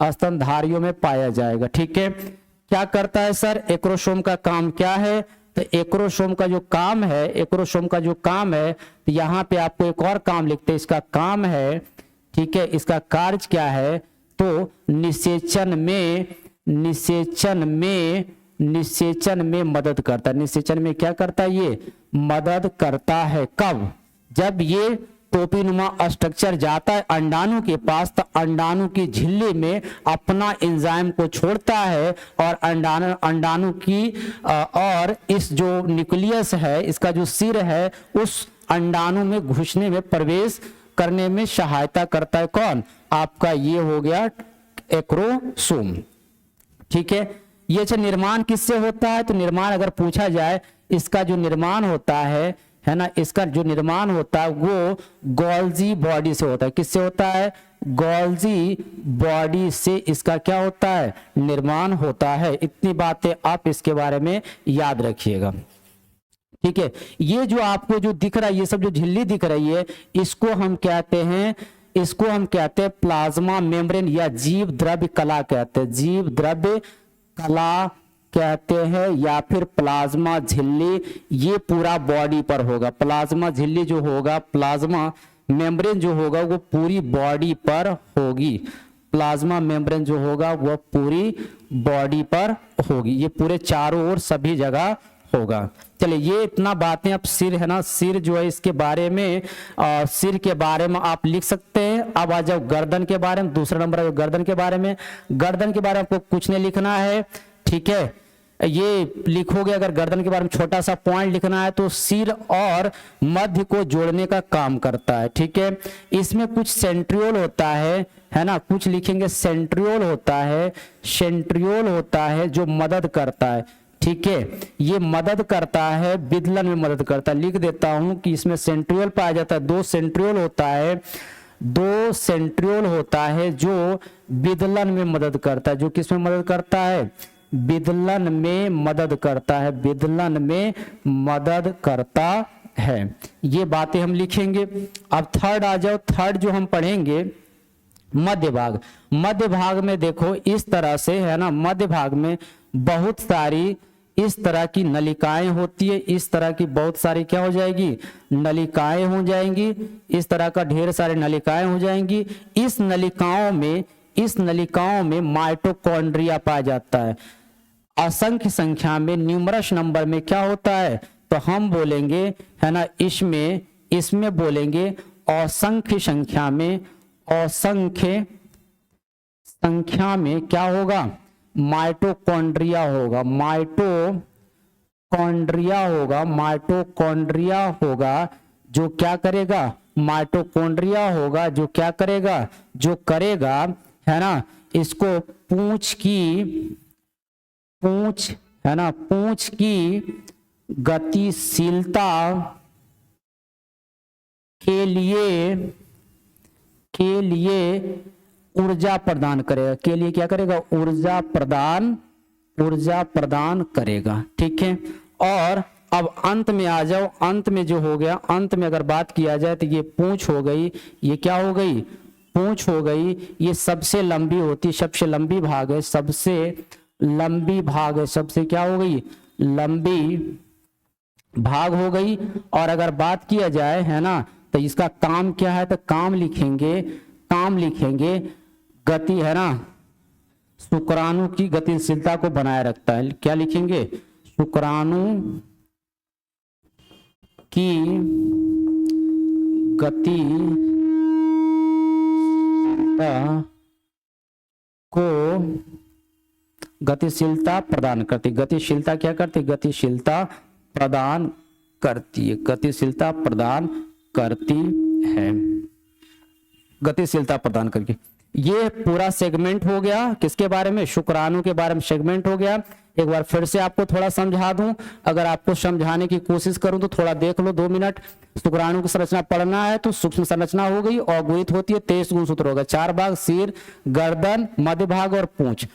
स्तनधारियों में पाया जाएगा। ठीक है, क्या करता है सर, एक्रोसोम का काम क्या है, तो एक्रोसोम का जो काम है, एक्रोसोम का जो काम है, तो यहाँ पे आपको एक और काम लिखते हैं, इसका काम है, ठीक है, इसका कार्य क्या है, तो निषेचन में मदद करता है। निषेचन में क्या करता है, ये मदद करता है। कब? जब ये टोपीनुमा स्ट्रक्चर जाता है अंडाणु के पास, तो अंडाणु की झिल्ली में अपना एंजाइम को छोड़ता है और अंडाणु की और इस जो न्यूक्लियस है, इसका जो सिर है, उस अंडाणु में घुसने में, प्रवेश करने में सहायता करता है। कौन? आपका ये हो गया एक्रोसोम, ठीक है। ये अच्छा निर्माण किससे होता है, तो निर्माण अगर पूछा जाए, इसका जो निर्माण होता है ना, इसका जो निर्माण होता है वो गोल्जी बॉडी से होता है। किससे होता है? गोल्जी बॉडी से इसका क्या होता है, निर्माण होता है। इतनी बातें आप इसके बारे में याद रखिएगा, ठीक है। ये जो आपको जो दिख रहा है, ये सब जो झिल्ली दिख रही है, इसको हम कहते हैं प्लाज्मा मेम्ब्रेन या जीव द्रव्य कला कहते हैं, जीव द्रव्य कला कहते हैं, या फिर प्लाज्मा झिल्ली। ये पूरा बॉडी पर होगा, प्लाज्मा झिल्ली जो होगा, प्लाज्मा मेम्ब्रेन जो होगा वो पूरी बॉडी पर होगी, प्लाज्मा मेम्ब्रेन जो होगा वह पूरी बॉडी पर होगी, ये पूरे चारों ओर सभी जगह होगा। चलिए, ये इतना बातें। अब सिर है ना, सिर जो है इसके बारे में सिर के बारे में आप लिख सकते हैं। अब आ जाओ गर्दन के बारे में, दूसरा नंबर है गर्दन के बारे में। गर्दन के बारे में आपको कुछ नहीं लिखना है, ठीक है, ये लिखोगे। अगर गर्दन के बारे में छोटा सा पॉइंट लिखना है तो सिर और मध्य को जोड़ने का काम करता है, ठीक है। इसमें कुछ सेंट्रियोल होता है ना, कुछ लिखेंगे सेंट्रियोल होता है जो मदद करता है, ठीक है। ये मदद करता है, विदलन में मदद करता है। लिख देता हूं कि इसमें सेंट्रियोल पाया जाता है, दो सेंट्रियोल होता है जो विदलन में मदद करता है। जो किस में मदद करता है? विदलन में मदद करता है, विदलन में मदद करता है। ये बातें हम लिखेंगे। अब थर्ड आ जाओ। थर्ड जो हम पढ़ेंगे, मध्य भाग। मध्य भाग में देखो इस तरह से है ना, मध्य भाग में बहुत सारी इस तरह की नलिकाएं होती है। इस तरह की बहुत सारी क्या हो जाएगी? नलिकाएं हो जाएंगी। इस तरह का ढेर सारी नलिकाएं हो जाएंगी। इस नलिकाओं में माइटोकॉन्ड्रिया पाया जाता है। असंख्य संख्या में, न्यूमरस नंबर में क्या होता है, तो हम बोलेंगे है ना, इसमें बोलेंगे असंख्य संख्या में क्या होगा? माइटोकॉन्ड्रिया होगा जो क्या करेगा? माइटोकॉन्ड्रिया होगा जो क्या करेगा? जो करेगा है ना, इसको पूंछ की गतिशीलता के लिए ऊर्जा प्रदान करेगा। के लिए क्या करेगा? ऊर्जा प्रदान करेगा, ठीक है। और अब अंत में आ जाओ। अंत में जो हो गया, अंत में अगर बात किया जाए तो ये पूंछ हो गई। ये क्या हो गई? पूंछ हो गई। ये सबसे लंबी होती, सबसे लंबी भाग है, सबसे क्या हो गई? लंबी भाग हो गई। और अगर बात किया जाए है ना, तो इसका काम क्या है? तो काम लिखेंगे गति है ना, शुक्राणु की गतिशीलता को बनाए रखता है। क्या लिखेंगे? शुक्राणु की गतिशीलता प्रदान करती। गतिशीलता क्या करती? गतिशीलता प्रदान करती है, गतिशीलता प्रदान करती है, गतिशीलता प्रदान करके। ये पूरा सेगमेंट हो गया किसके बारे में? शुक्राणु के बारे में सेगमेंट हो गया। एक बार फिर से आपको थोड़ा समझा दूं, अगर आपको समझाने की कोशिश करूं तो थोड़ा देख लो, 2 मिनट। शुक्राणु की संरचना पढ़ना है तो सूक्ष्म संरचना हो गई, अवगुणित होती है, 23 गुणसूत्र होगा, 4 भाग, सिर, गर्दन, मध्य भाग और पूंछ।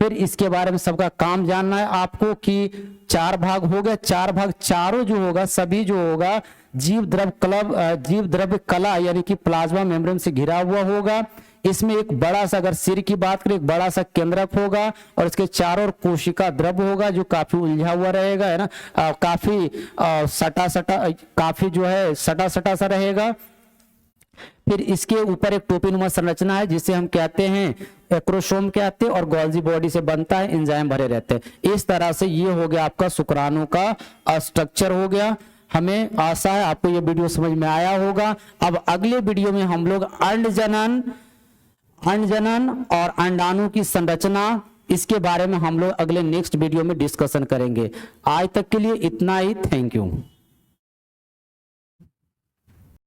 फिर इसके बारे में सबका काम जानना है आपको कि 4 भाग हो गए। 4 भाग चारों जो होगा, सभी जो होगा जीव द्रव्य कला यानी कि प्लाज्मा मेम्ब्रेन से घिरा हुआ होगा। इसमें एक बड़ा सा, अगर सिर की बात करें, एक बड़ा सा केंद्रक होगा और इसके चारों ओर कोशिका द्रव होगा जो काफी उलझा हुआ रहेगा, है ना, काफी सटा सटा, काफी जो है सटा सटा सा रहेगा। फिर इसके ऊपर एक टोपीनुमा संरचना है जिसे हम कहते हैं एक्रोसोम कहते हैं, और गोल्जी बॉडी से बनता है, एंजाइम भरे रहते हैं। इस तरह से ये हो गया आपका शुक्राणु का स्ट्रक्चर हो गया। हमें आशा है आपको ये वीडियो समझ में आया होगा। अब अगले वीडियो में हम लोग अंडजनन और अंडाणु की संरचना, इसके बारे में हम लोग अगले नेक्स्ट वीडियो में डिस्कशन करेंगे। आज तक के लिए इतना ही। Thank you.